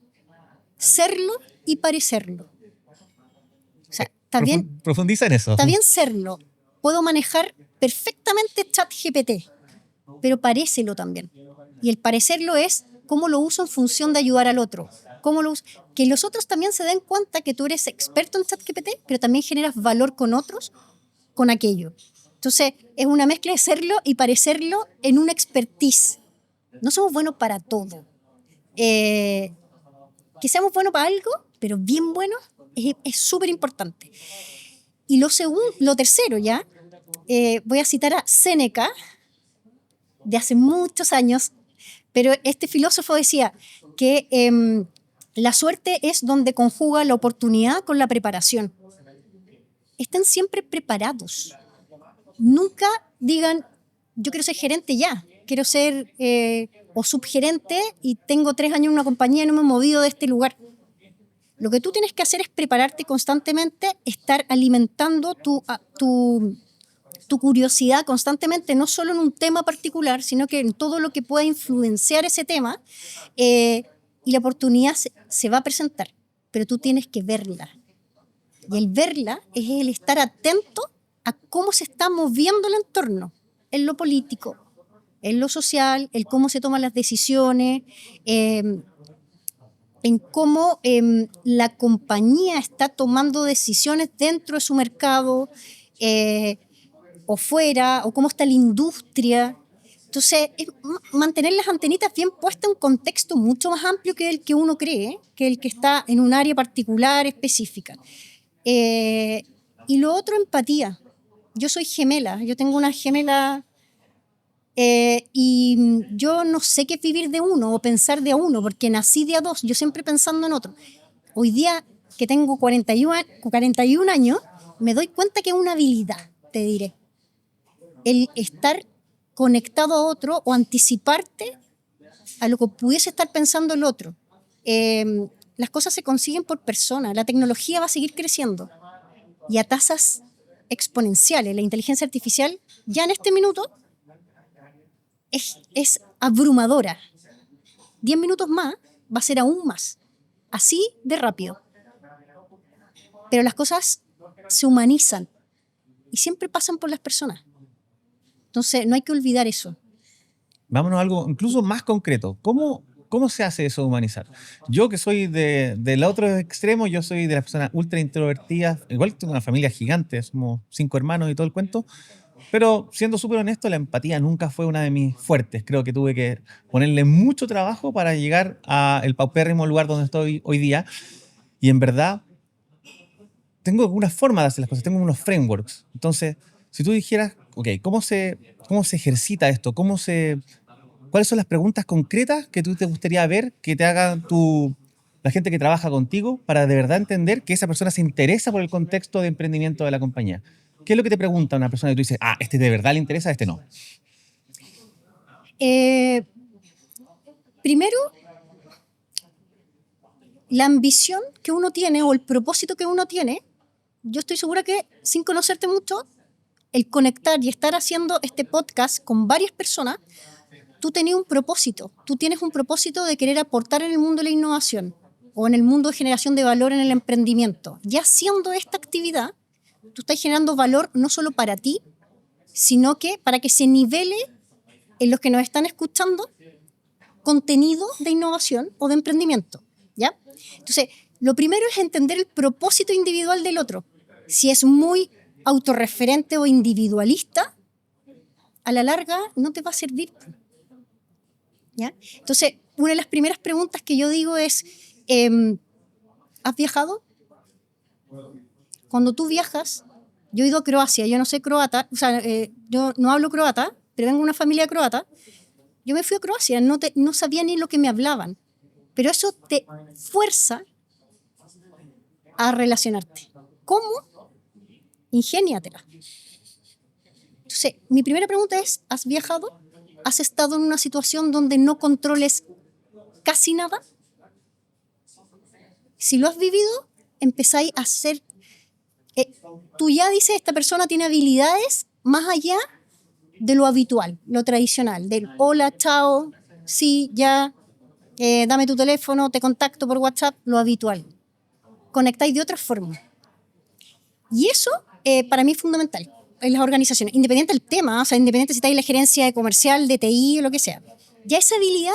Serlo y parecerlo. O sea, está bien, Profundiza en eso. está bien serlo. Puedo manejar perfectamente ChatGPT, pero parécelo también. Y el parecerlo es cómo lo uso en función de ayudar al otro. Cómo lo uso. Que los otros también se den cuenta que tú eres experto en ChatGPT, pero también generas valor con otros, con aquello. Entonces, es una mezcla de serlo y parecerlo en una expertise. No somos buenos para todo. Que seamos buenos para algo, pero bien buenos, es súper importante. Y lo tercero ya, voy a citar a Séneca, de hace muchos años, pero este filósofo decía que la suerte es donde conjuga la oportunidad con la preparación. Estén siempre preparados. Nunca digan, yo quiero ser gerente ya, quiero ser o subgerente y tengo 3 años en una compañía y no me he movido de este lugar. Lo que tú tienes que hacer es prepararte constantemente, estar alimentando tu curiosidad constantemente, no solo en un tema particular, sino que en todo lo que pueda influenciar ese tema, y la oportunidad se va a presentar, pero tú tienes que verla. Y el verla es el estar atento a cómo se está moviendo el entorno, en lo político, en lo social, en cómo se toman las decisiones, en cómo la compañía está tomando decisiones dentro de su mercado, o fuera, o cómo está la industria. Entonces, es mantener las antenitas bien puestas en un contexto mucho más amplio que el que uno cree, que el que está en un área particular, específica. Y lo otro, empatía. Yo soy gemela, yo tengo una gemela, y yo no sé qué es vivir de uno o pensar de uno, porque nací de a dos, yo siempre pensando en otro. Hoy día, que tengo 41 años, me doy cuenta que es una habilidad, te diré. El estar conectado a otro o anticiparte a lo que pudiese estar pensando el otro. Las cosas se consiguen por persona, la tecnología va a seguir creciendo y a tasas exponenciales. La inteligencia artificial ya en este minuto es abrumadora. 10 minutos más va a ser aún más. Así de rápido. Pero las cosas se humanizan y siempre pasan por las personas. Entonces, no hay que olvidar eso. Vámonos a algo incluso más concreto. ¿Cómo se hace eso de humanizar? Yo que soy del otro extremo, yo soy de las personas ultra introvertidas, igual tengo una familia gigante, somos 5 hermanos y todo el cuento, pero siendo súper honesto, la empatía nunca fue una de mis fuertes. Creo que tuve que ponerle mucho trabajo para llegar al paupérrimo lugar donde estoy hoy día. Y en verdad, tengo una forma de hacer las cosas, tengo unos frameworks. Entonces, si tú dijeras, ok, ¿cómo se ejercita esto? ¿Cuáles son las preguntas concretas que tú te gustaría ver que te haga la gente que trabaja contigo para de verdad entender que esa persona se interesa por el contexto de emprendimiento de la compañía? ¿Qué es lo que te pregunta una persona que tú dices, este de verdad le interesa, este no? Primero, la ambición que uno tiene o el propósito que uno tiene. Yo estoy segura que, sin conocerte mucho, el conectar y estar haciendo este podcast con varias personas, tú tenías un propósito. Tú tienes un propósito de querer aportar en el mundo de la innovación o en el mundo de generación de valor en el emprendimiento. Ya haciendo esta actividad, tú estás generando valor no solo para ti, sino que para que se nivele en los que nos están escuchando contenido de innovación o de emprendimiento, ¿ya? Entonces, lo primero es entender el propósito individual del otro. Si es muy autorreferente o individualista, a la larga no te va a servir, ¿ya? Entonces, una de las primeras preguntas que yo digo es, ¿has viajado? Cuando tú viajas, yo he ido a Croacia, yo no soy croata, o sea, yo no hablo croata, pero vengo de una familia croata. Yo me fui a Croacia, no sabía ni lo que me hablaban, pero eso te fuerza a relacionarte. ¿Cómo? Ingéniatela. Entonces, mi primera pregunta es, ¿has viajado? ¿Has estado en una situación donde no controles casi nada? Si lo has vivido, empezáis a hacer... tú ya dices, esta persona tiene habilidades más allá de lo habitual, lo tradicional, del hola, chao, sí, ya, dame tu teléfono, te contacto por WhatsApp, lo habitual. Conectáis de otra forma. Y eso, para mí, es fundamental en las organizaciones, independiente del tema, o sea, independiente si estáis en la gerencia de comercial, de TI o lo que sea. Ya esa habilidad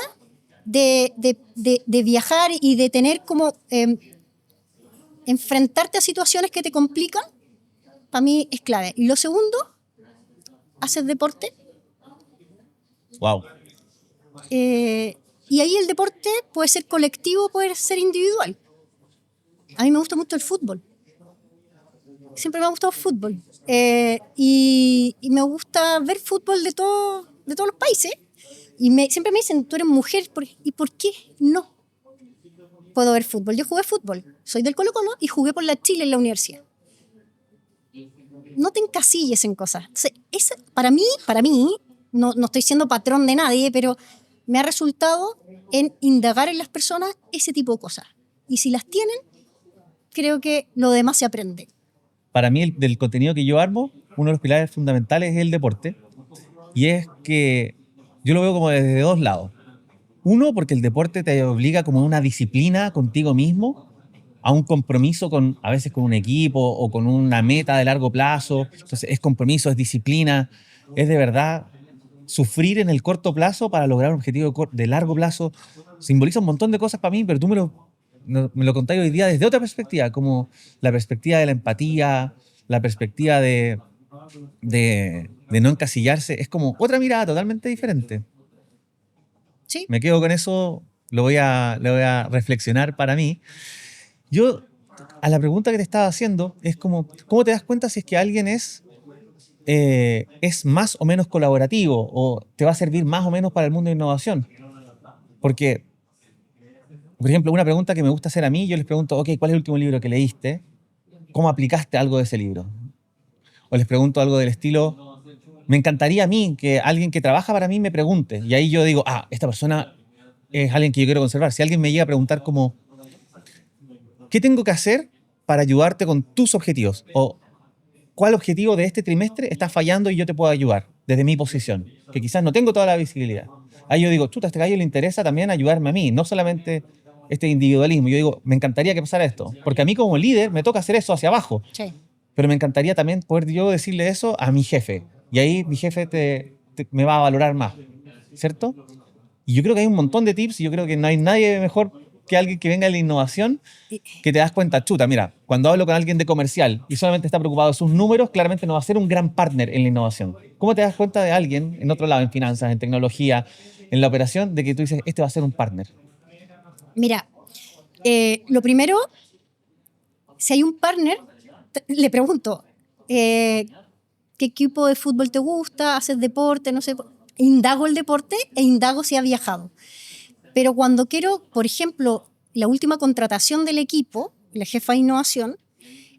de viajar y de tener como enfrentarte a situaciones que te complican, para mí es clave. Y lo segundo, ¿haces deporte? Wow. Y ahí el deporte puede ser colectivo, puede ser individual. A mí me gusta mucho el fútbol. Siempre me ha gustado el fútbol. Y me gusta ver fútbol de todos los países. Y siempre me dicen, tú eres mujer, ¿y por qué no puedo ver fútbol? Yo jugué fútbol, soy del Colo-Colo y jugué por la Chile en la universidad. No te encasilles en cosas. Entonces, para mí no estoy siendo patrón de nadie, pero me ha resultado en indagar en las personas ese tipo de cosas. Y si las tienen, creo que lo demás se aprende. Para mí, del contenido que yo armo, uno de los pilares fundamentales es el deporte. Y es que yo lo veo como desde dos lados. Uno, porque el deporte te obliga como a una disciplina contigo mismo, a un compromiso a veces con un equipo o con una meta de largo plazo. Entonces es compromiso, es disciplina, es de verdad sufrir en el corto plazo para lograr un objetivo de largo plazo. Simboliza un montón de cosas para mí, pero tú me lo contáis hoy día desde otra perspectiva, como la perspectiva de la empatía, la perspectiva de no encasillarse. Es como otra mirada totalmente diferente. Sí. Me quedo con eso, lo voy a reflexionar para mí. Yo, a la pregunta que te estaba haciendo, es como, ¿cómo te das cuenta si es que alguien es más o menos colaborativo o te va a servir más o menos para el mundo de innovación? Porque, por ejemplo, una pregunta que me gusta hacer a mí, yo les pregunto, ok, ¿cuál es el último libro que leíste? ¿Cómo aplicaste algo de ese libro? O les pregunto algo del estilo, me encantaría a mí que alguien que trabaja para mí me pregunte. Y ahí yo digo, esta persona es alguien que yo quiero conservar. Si alguien me llega a preguntar como, ¿qué tengo que hacer para ayudarte con tus objetivos? O cuál objetivo de este trimestre está fallando y yo te puedo ayudar desde mi posición, que quizás no tengo toda la visibilidad. Ahí yo digo, chuta, a este gallo le interesa también ayudarme a mí, no solamente este individualismo. Yo digo, me encantaría que pasara esto, porque a mí como líder me toca hacer eso hacia abajo, Sí. pero me encantaría también poder yo decirle eso a mi jefe, y ahí mi jefe me va a valorar más, ¿cierto? Y yo creo que hay un montón de tips y yo creo que no hay nadie mejor que alguien que venga de la innovación que te das cuenta, chuta, mira, cuando hablo con alguien de comercial y solamente está preocupado de sus números, claramente no va a ser un gran partner en la innovación. ¿Cómo te das cuenta de alguien en otro lado, en finanzas, en tecnología, en la operación, de que tú dices, este va a ser un partner? Mira, lo primero, si hay un partner, le pregunto, ¿qué equipo de fútbol te gusta? ¿Haces deporte? No sé. Indago el deporte e indago si ha viajado. Pero cuando quiero, por ejemplo, la última contratación del equipo, la jefa de innovación,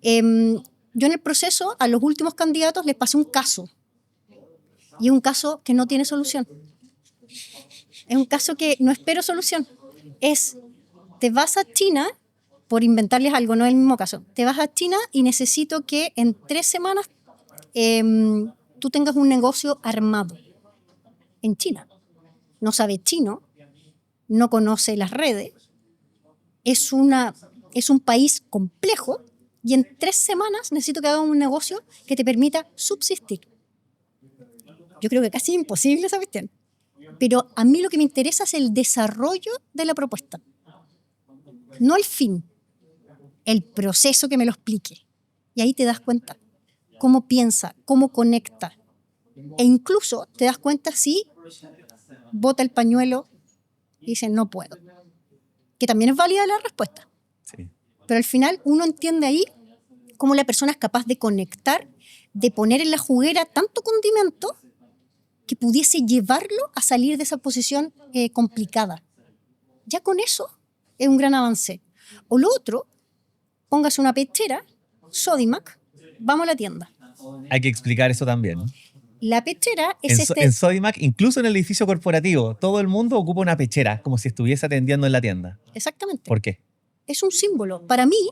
yo en el proceso a los últimos candidatos les pasé un caso. Y es un caso que no tiene solución. Es un caso que no espero solución. Te vas a China, por inventarles algo, no es el mismo caso. Te vas a China y necesito que en 3 semanas tú tengas un negocio armado en China. No sabe chino, no conoce las redes, es un país complejo y en 3 semanas necesito que hagas un negocio que te permita subsistir. Yo creo que casi es imposible esa cuestión. Pero a mí lo que me interesa es el desarrollo de la propuesta. No el fin, el proceso que me lo explique. Y ahí te das cuenta cómo piensa, cómo conecta. E incluso te das cuenta si bota el pañuelo y dice no puedo. Que también es válida la respuesta. Sí. Pero al final uno entiende ahí cómo la persona es capaz de conectar, de poner en la juguera tanto condimento que pudiese llevarlo a salir de esa posición complicada. Ya con eso es un gran avance. O lo otro, póngase una pechera, Sodimac, vamos a la tienda. Hay que explicar eso también. La pechera es En Sodimac, incluso en el edificio corporativo, todo el mundo ocupa una pechera, como si estuviese atendiendo en la tienda. Exactamente. ¿Por qué? Es un símbolo. Para mí,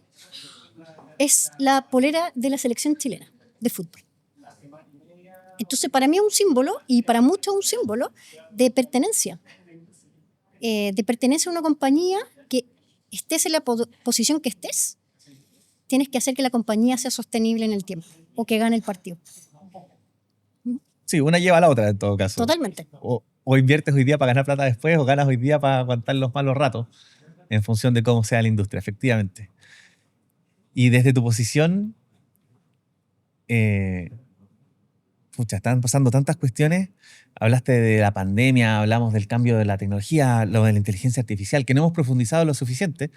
es la polera de la selección chilena de fútbol. Entonces, para mí es un símbolo, y para muchos es un símbolo de pertenencia. De pertenencia a una compañía que estés en la posición que estés, tienes que hacer que la compañía sea sostenible en el tiempo o que gane el partido. Sí, una lleva a la otra en todo caso. Totalmente. O inviertes hoy día para ganar plata después o ganas hoy día para aguantar los malos ratos en función de cómo sea la industria, efectivamente. Y desde tu posición, están pasando tantas cuestiones. Hablaste de la pandemia, hablamos del cambio de la tecnología, lo de la inteligencia artificial, que no hemos profundizado lo suficiente,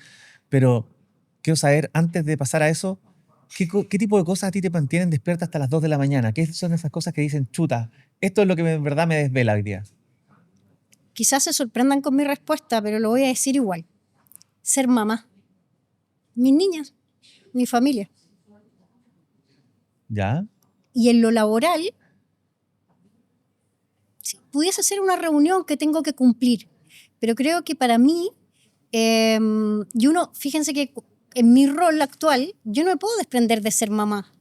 pero quiero saber, antes de pasar a eso, ¿qué tipo de cosas a ti te mantienen despierta hasta las 2 de la mañana? ¿Qué son esas cosas que dicen, chuta, esto es lo que en verdad me desvela hoy día? Quizás se sorprendan con mi respuesta, pero lo voy a decir igual. Ser mamá. Mis niñas, mi familia. ¿Ya? Y en lo laboral, si pudiese ser una reunión que tengo que cumplir, pero creo que para mí, fíjense que en mi rol actual, yo no me puedo desprender de ser mamá.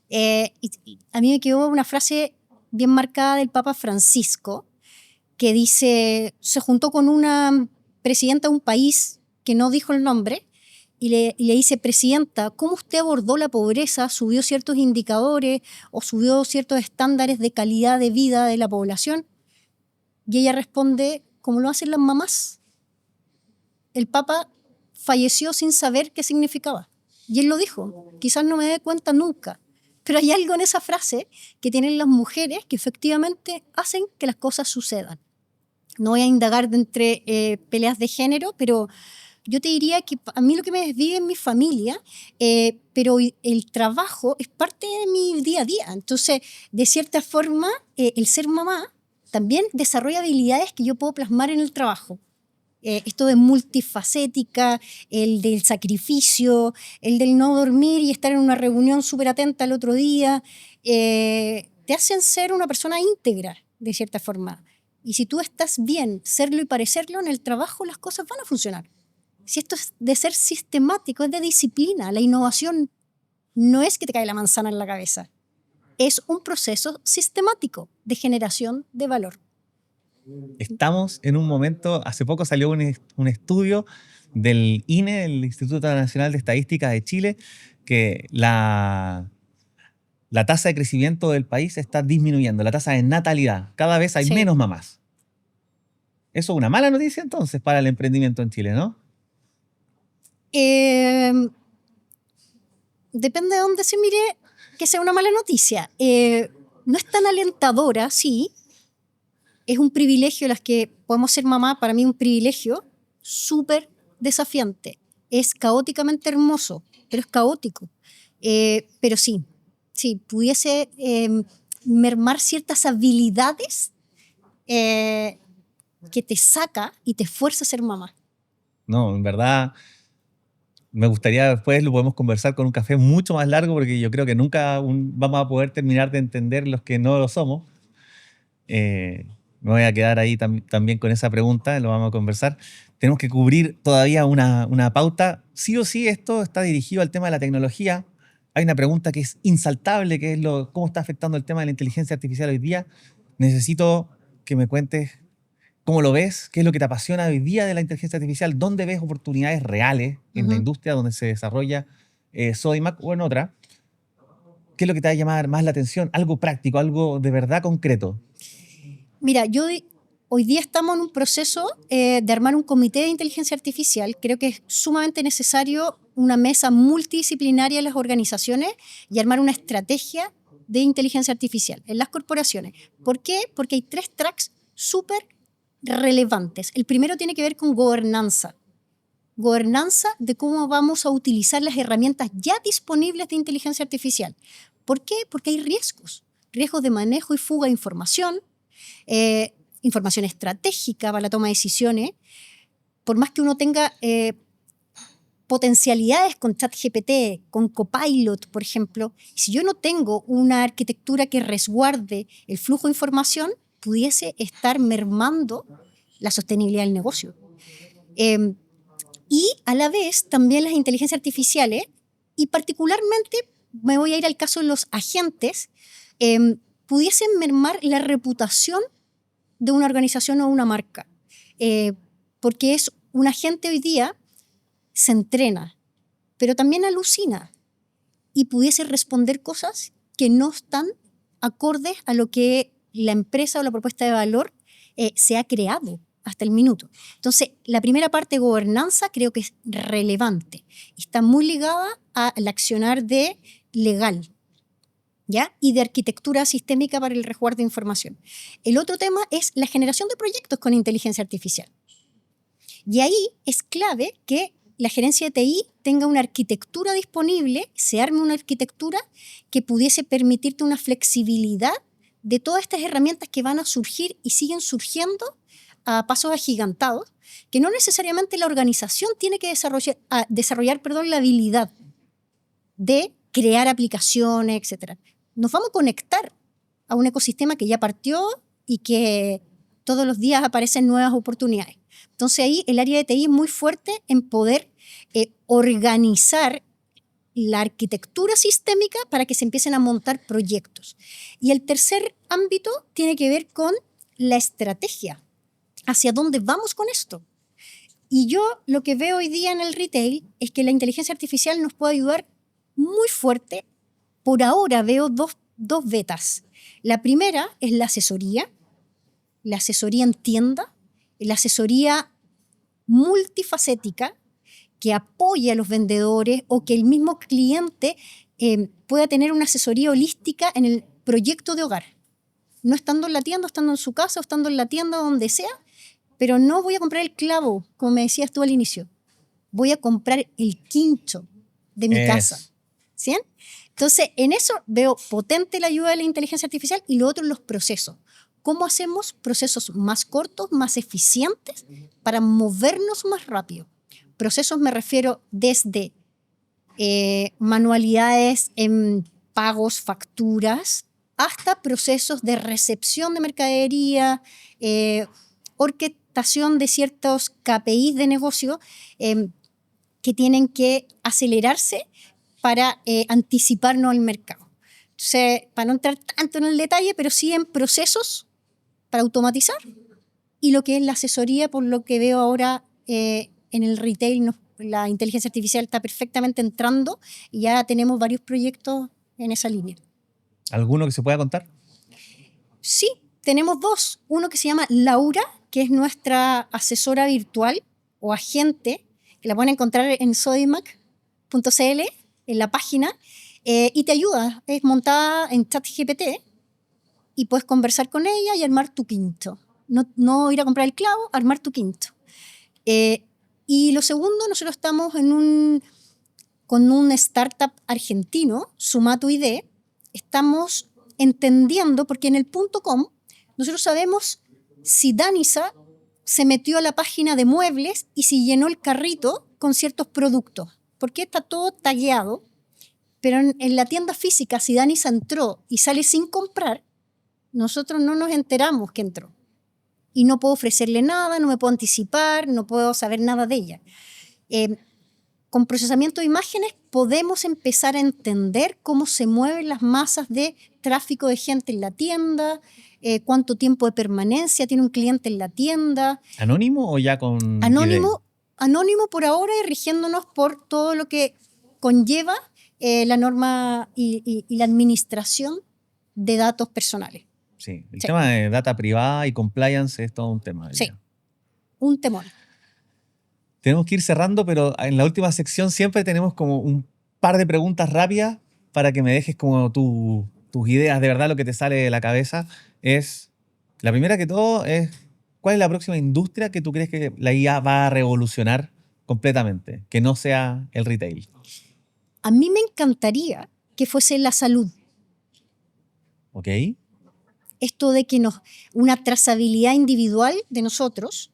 Y a mí me quedó una frase bien marcada del Papa Francisco, que dice, se juntó con una presidenta de un país que no dijo el nombre, y le dice, presidenta, ¿cómo usted abordó la pobreza? ¿Subió ciertos indicadores o subió ciertos estándares de calidad de vida de la población? Y ella responde, como lo hacen las mamás. El Papa falleció sin saber qué significaba. Y él lo dijo, quizás no me dé cuenta nunca, pero hay algo en esa frase que tienen las mujeres que efectivamente hacen que las cosas sucedan. No voy a indagar de entre peleas de género, pero yo te diría que a mí lo que me desvive es mi familia, pero el trabajo es parte de mi día a día. Entonces, de cierta forma, el ser mamá también desarrolla habilidades que yo puedo plasmar en el trabajo. Esto de multifacética, el del sacrificio, el del no dormir y estar en una reunión súper atenta el otro día, te hacen ser una persona íntegra, de cierta forma. Y si tú estás bien, serlo y parecerlo, en el trabajo las cosas van a funcionar. Si esto es de ser sistemático, es de disciplina. La innovación no es que te cae la manzana en la cabeza. es un proceso sistemático de generación de valor. Estamos en un momento, hace poco salió un estudio del INE, el Instituto Nacional de Estadística de Chile, que la tasa de crecimiento del país está disminuyendo, la tasa de natalidad. Cada vez hay Sí. menos mamás. Eso es una mala noticia entonces para el emprendimiento en Chile, ¿no? Depende de dónde se mire que sea una mala noticia. No es tan alentadora, sí. Es un privilegio las que podemos ser mamá, para mí un privilegio súper desafiante. Es caóticamente hermoso, pero es caótico. Pero sí, pudiese mermar ciertas habilidades que te saca y te fuerza a ser mamá. No, en verdad, me gustaría después lo podemos conversar con un café mucho más largo porque yo creo que nunca vamos a poder terminar de entender los que no lo somos. Me voy a quedar ahí también con esa pregunta, lo vamos a conversar. Tenemos que cubrir todavía una pauta. Sí o sí, esto está dirigido al tema de la tecnología. Hay una pregunta que es insaltable, que es cómo está afectando el tema de la inteligencia artificial hoy día. Necesito que me cuentes cómo lo ves, qué es lo que te apasiona hoy día de la inteligencia artificial, dónde ves oportunidades reales en la industria donde se desarrolla Sodimac o en otra. ¿Qué es lo que te va a llamar más la atención? Algo práctico, algo de verdad concreto. Mira, hoy día estamos en un proceso de armar un comité de inteligencia artificial. Creo que es sumamente necesario una mesa multidisciplinaria en las organizaciones y armar una estrategia de inteligencia artificial en las corporaciones. ¿Por qué? Porque hay 3 tracks súper relevantes. El primero tiene que ver con gobernanza. Gobernanza de cómo vamos a utilizar las herramientas ya disponibles de inteligencia artificial. ¿Por qué? Porque hay riesgos de manejo y fuga de información, información estratégica para la toma de decisiones. Por más que uno tenga potencialidades con ChatGPT, con Copilot, por ejemplo, si yo no tengo una arquitectura que resguarde el flujo de información, pudiese estar mermando la sostenibilidad del negocio. Y a la vez también las inteligencias artificiales, y particularmente me voy a ir al caso de los agentes, pudiesen mermar la reputación de una organización o una marca. Porque un agente hoy día se entrena, pero también alucina y pudiese responder cosas que no están acordes a lo que la empresa o la propuesta de valor se ha creado hasta el minuto. Entonces, la primera parte de gobernanza creo que es relevante. Está muy ligada al accionar de legal, ¿ya? Y de arquitectura sistémica para el resguardo de información. El otro tema es la generación de proyectos con inteligencia artificial. Y ahí es clave que la gerencia de TI tenga una arquitectura disponible, se arme una arquitectura que pudiese permitirte una flexibilidad de todas estas herramientas que van a surgir y siguen surgiendo a pasos agigantados, que no necesariamente la organización tiene que desarrollar la habilidad de crear aplicaciones, etc. Nos vamos a conectar a un ecosistema que ya partió y que todos los días aparecen nuevas oportunidades. Entonces ahí el área de TI es muy fuerte en poder organizar la arquitectura sistémica para que se empiecen a montar proyectos. Y el tercer ámbito tiene que ver con la estrategia. ¿Hacia dónde vamos con esto? Y yo lo que veo hoy día en el retail es que la inteligencia artificial nos puede ayudar muy fuerte. Por ahora veo dos vetas. La primera es la asesoría en tienda, la asesoría multifacética que apoye a los vendedores o que el mismo cliente pueda tener una asesoría holística en el proyecto de hogar. No estando en la tienda, estando en su casa o estando en la tienda donde sea, pero no voy a comprar el clavo, como me decías tú al inicio. Voy a comprar el quincho de mi casa. ¿Sí? Entonces, en eso veo potente la ayuda de la inteligencia artificial y lo otro, los procesos. ¿Cómo hacemos procesos más cortos, más eficientes para movernos más rápido? Procesos me refiero desde manualidades en pagos, facturas, hasta procesos de recepción de mercadería, orquestación de ciertos KPIs de negocio que tienen que acelerarse para anticiparnos al mercado. para no entrar tanto en el detalle, pero sí en procesos para automatizar. Y lo que es la asesoría, por lo que veo ahora en el retail, la inteligencia artificial está perfectamente entrando y ya tenemos varios proyectos en esa línea. ¿Alguno que se pueda contar? Sí, tenemos dos. Uno que se llama Laura, que es nuestra asesora virtual o agente, que la pueden encontrar en sodimac.cl, en la página, y te ayuda. Es montada en ChatGPT y puedes conversar con ella y armar tu quinto. No ir a comprar el clavo, armar tu quinto. Y lo segundo, nosotros estamos con un startup argentino, Sumatu.id. Estamos entendiendo, porque en el .com nosotros sabemos si Danisa se metió a la página de muebles y si llenó el carrito con ciertos productos, porque está todo tagueado, pero en la tienda física, si Danisa entró y sale sin comprar, nosotros no nos enteramos que entró. Y no puedo ofrecerle nada, no me puedo anticipar, no puedo saber nada de ella. Con procesamiento de imágenes podemos empezar a entender cómo se mueven las masas de tráfico de gente en la tienda, cuánto tiempo de permanencia tiene un cliente en la tienda. ¿Anónimo o ya con Anónimo por ahora, y rigiéndonos por todo lo que conlleva la norma y la administración de datos personales. Sí, el tema de data privada y compliance es todo un tema. Sí, un temor. Tenemos que ir cerrando, pero en la última sección siempre tenemos como un par de preguntas rápidas para que me dejes como tus ideas, de verdad lo que te sale de la cabeza. La primera que todo es, ¿cuál es la próxima industria que tú crees que la IA va a revolucionar completamente, que no sea el retail? A mí me encantaría que fuese la salud. ¿Ok? Esto de que una trazabilidad individual de nosotros,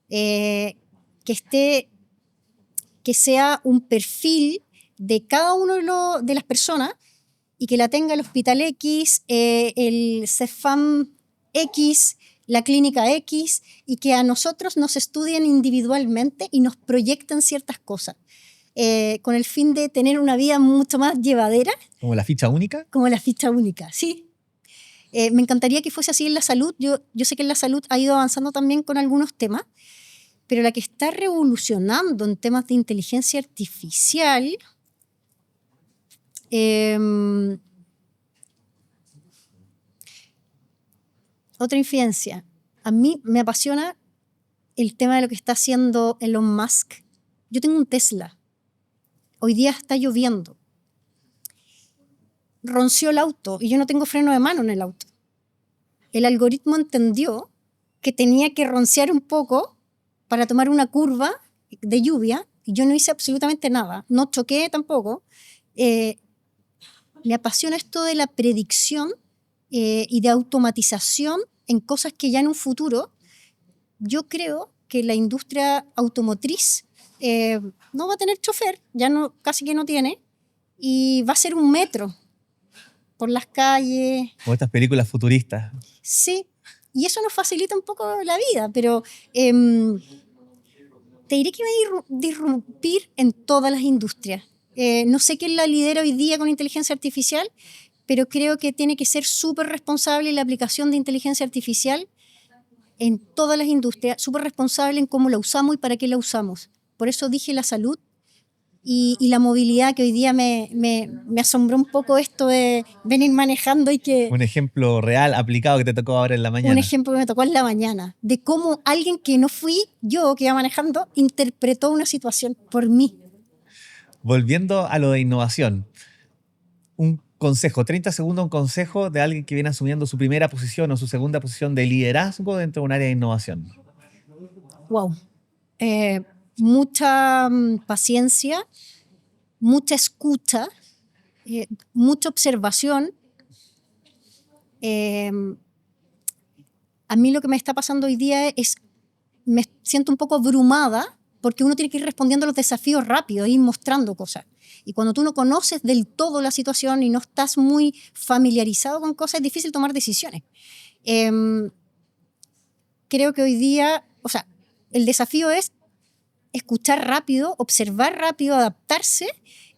que sea un perfil de cada uno de las personas y que la tenga el Hospital X, el CEFAM X, la Clínica X, y que a nosotros nos estudien individualmente y nos proyecten ciertas cosas, con el fin de tener una vida mucho más llevadera. ¿Como la ficha única? Como la ficha única, sí. Me encantaría que fuese así en la salud. Yo sé que en la salud ha ido avanzando también con algunos temas, pero la que está revolucionando en temas de inteligencia artificial, otra infidencia. A mí me apasiona el tema de lo que está haciendo Elon Musk. Yo tengo un Tesla. Hoy día está lloviendo. Ronció el auto y yo no tengo freno de mano en el auto. El algoritmo entendió que tenía que roncear un poco para tomar una curva de lluvia y yo no hice absolutamente nada. No choqué tampoco. Me apasiona esto de la predicción y de automatización en cosas que ya en un futuro yo creo que la industria automotriz no va a tener chofer, casi que no tiene, y va a ser un metro por las calles. Como estas películas futuristas. Sí, y eso nos facilita un poco la vida, pero te diré que va a disrumpir en todas las industrias. No sé quién la lidera hoy día con inteligencia artificial, pero creo que tiene que ser súper responsable la aplicación de inteligencia artificial en todas las industrias, súper responsable en cómo la usamos y para qué la usamos. Por eso dije la salud y la movilidad, que hoy día me asombró un poco esto de venir manejando y que... Un ejemplo real, aplicado, que te tocó ahora en la mañana. Un ejemplo que me tocó en la mañana, de cómo alguien que no fui yo, que iba manejando, interpretó una situación por mí. Volviendo a lo de innovación, un consejo, 30 segundos, un consejo de alguien que viene asumiendo su primera posición o su segunda posición de liderazgo dentro de un área de innovación. Wow. Mucha paciencia, mucha escucha, mucha observación. A mí lo que me está pasando hoy día es, me siento un poco abrumada porque uno tiene que ir respondiendo a los desafíos rápido, ir mostrando cosas. Y cuando tú no conoces del todo la situación y no estás muy familiarizado con cosas, es difícil tomar decisiones. Creo que hoy día, el desafío es escuchar rápido, observar rápido, adaptarse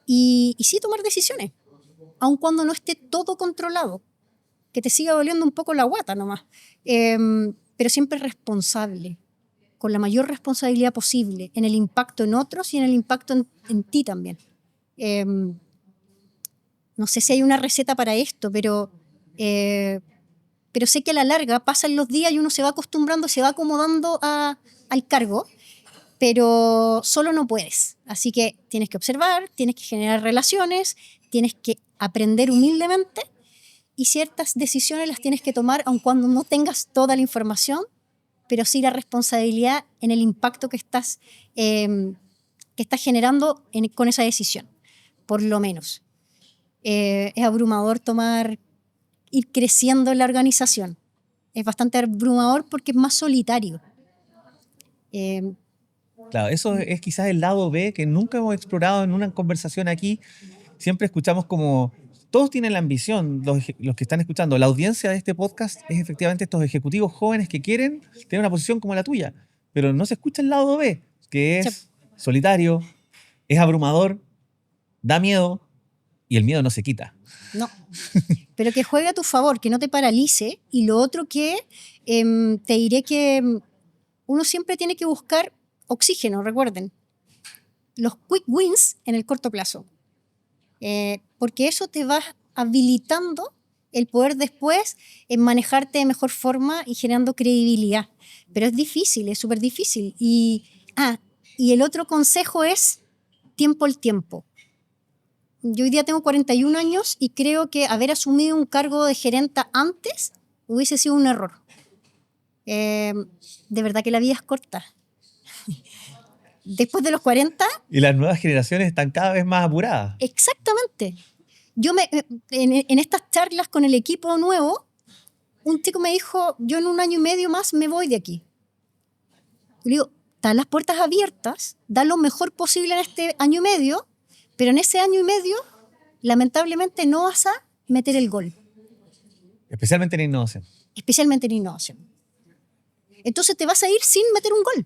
y sí tomar decisiones. aun cuando no esté todo controlado, que te siga doliendo un poco la guata nomás, pero siempre responsable, con la mayor responsabilidad posible en el impacto en otros y en el impacto en ti también. No sé si hay una receta para esto, pero sé que a la larga pasan los días y uno se va acostumbrando, se va acomodando al cargo, pero solo no puedes. Así que tienes que observar, tienes que generar relaciones, tienes que aprender humildemente y ciertas decisiones las tienes que tomar aun cuando no tengas toda la información, pero sí la responsabilidad en el impacto que estás generando con esa decisión, por lo menos. Es abrumador ir creciendo en la organización. Es bastante abrumador porque es más solitario. Claro, eso es quizás el lado B que nunca hemos explorado en una conversación aquí. Siempre escuchamos como todos tienen la ambición, los que están escuchando. La audiencia de este podcast es efectivamente estos ejecutivos jóvenes que quieren tener una posición como la tuya, pero no se escucha el lado B, que es solitario, es abrumador, da miedo y el miedo no se quita. No, pero que juegue a tu favor, que no te paralice. Y lo otro que te diré que uno siempre tiene que buscar oxígeno, recuerden. Los quick wins en el corto plazo. Porque eso te va habilitando el poder después manejarte de mejor forma y generando credibilidad. Pero es difícil, es súper difícil. Y el otro consejo es tiempo al tiempo. Yo hoy día tengo 41 años y creo que haber asumido un cargo de gerenta antes hubiese sido un error. De verdad que la vida es corta. Después de los 40... Y las nuevas generaciones están cada vez más apuradas. Exactamente. En estas charlas con el equipo nuevo, un chico me dijo, yo en 1 año y medio más me voy de aquí. Y le digo, están las puertas abiertas, da lo mejor posible en este año y medio, pero en ese año y medio, lamentablemente, no vas a meter el gol. Especialmente en innovación. Especialmente en innovación. Entonces te vas a ir sin meter un gol.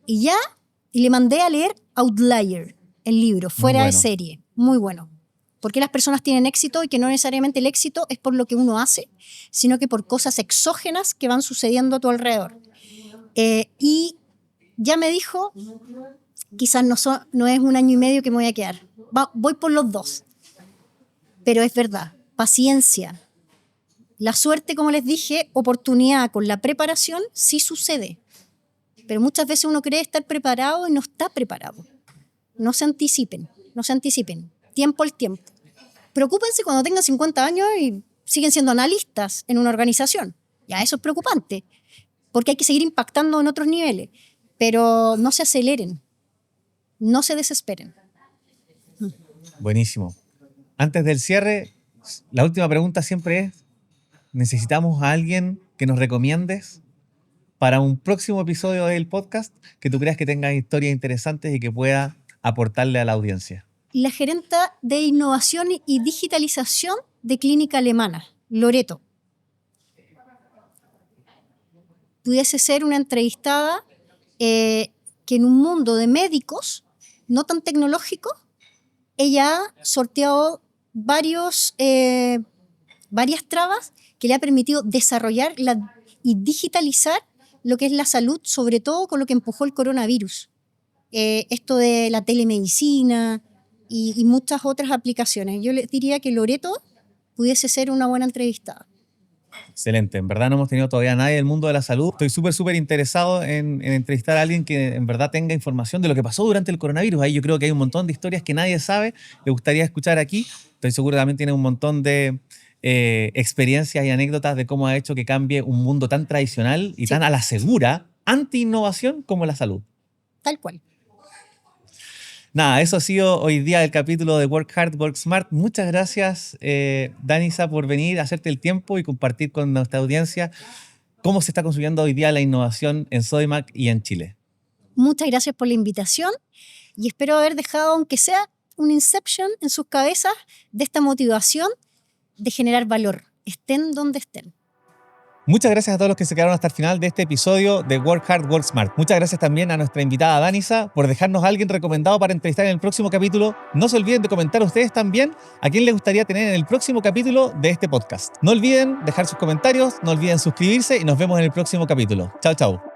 Y le mandé a leer Outlier, el libro, fuera de serie. Muy bueno. Porque las personas tienen éxito y que no necesariamente el éxito es por lo que uno hace, sino que por cosas exógenas que van sucediendo a tu alrededor. Y ya me dijo, quizás no es 1 año y medio que me voy a quedar. Voy por los 2. Pero es verdad, paciencia. La suerte, como les dije, oportunidad con la preparación, sí sucede. Pero muchas veces uno cree estar preparado y no está preparado. No se anticipen. Tiempo al tiempo. Preocúpense cuando tengan 50 años y siguen siendo analistas en una organización. Ya eso es preocupante, porque hay que seguir impactando en otros niveles. Pero no se aceleren, no se desesperen. Buenísimo. Antes del cierre, la última pregunta siempre es, ¿necesitamos a alguien que nos recomiendes para un próximo episodio del podcast que tú creas que tenga historias interesantes y que pueda aportarle a la audiencia? La gerenta de innovación y digitalización de Clínica Alemana, Loreto. Pudiese ser una entrevistada que en un mundo de médicos no tan tecnológico, ella ha sorteado varias trabas que le ha permitido desarrollar y digitalizar lo que es la salud, sobre todo con lo que empujó el coronavirus. Esto de la telemedicina y muchas otras aplicaciones. Yo les diría que Loreto pudiese ser una buena entrevistada. Excelente. En verdad no hemos tenido todavía a nadie del mundo de la salud. Estoy súper interesado en entrevistar a alguien que en verdad tenga información de lo que pasó durante el coronavirus. Ahí yo creo que hay un montón de historias que nadie sabe. Le gustaría escuchar aquí. Estoy seguro que también tiene un montón de experiencias y anécdotas de cómo ha hecho que cambie un mundo tan tradicional y tan a la segura, anti-innovación como la salud. Tal cual. Nada, eso ha sido hoy día el capítulo de Work Hard, Work Smart. Muchas gracias, Danisa, por venir, hacerte el tiempo y compartir con nuestra audiencia cómo se está construyendo hoy día la innovación en Sodimac y en Chile. Muchas gracias por la invitación y espero haber dejado, aunque sea un inception en sus cabezas, de esta motivación de generar valor, estén donde estén. Muchas gracias a todos los que se quedaron hasta el final de este episodio de Work Hard, Work Smart. Muchas gracias también a nuestra invitada Danisa por dejarnos a alguien recomendado para entrevistar en el próximo capítulo. No se olviden de comentar ustedes también a quién les gustaría tener en el próximo capítulo de este podcast. No olviden dejar sus comentarios, no olviden suscribirse y nos vemos en el próximo capítulo. Chao, chao.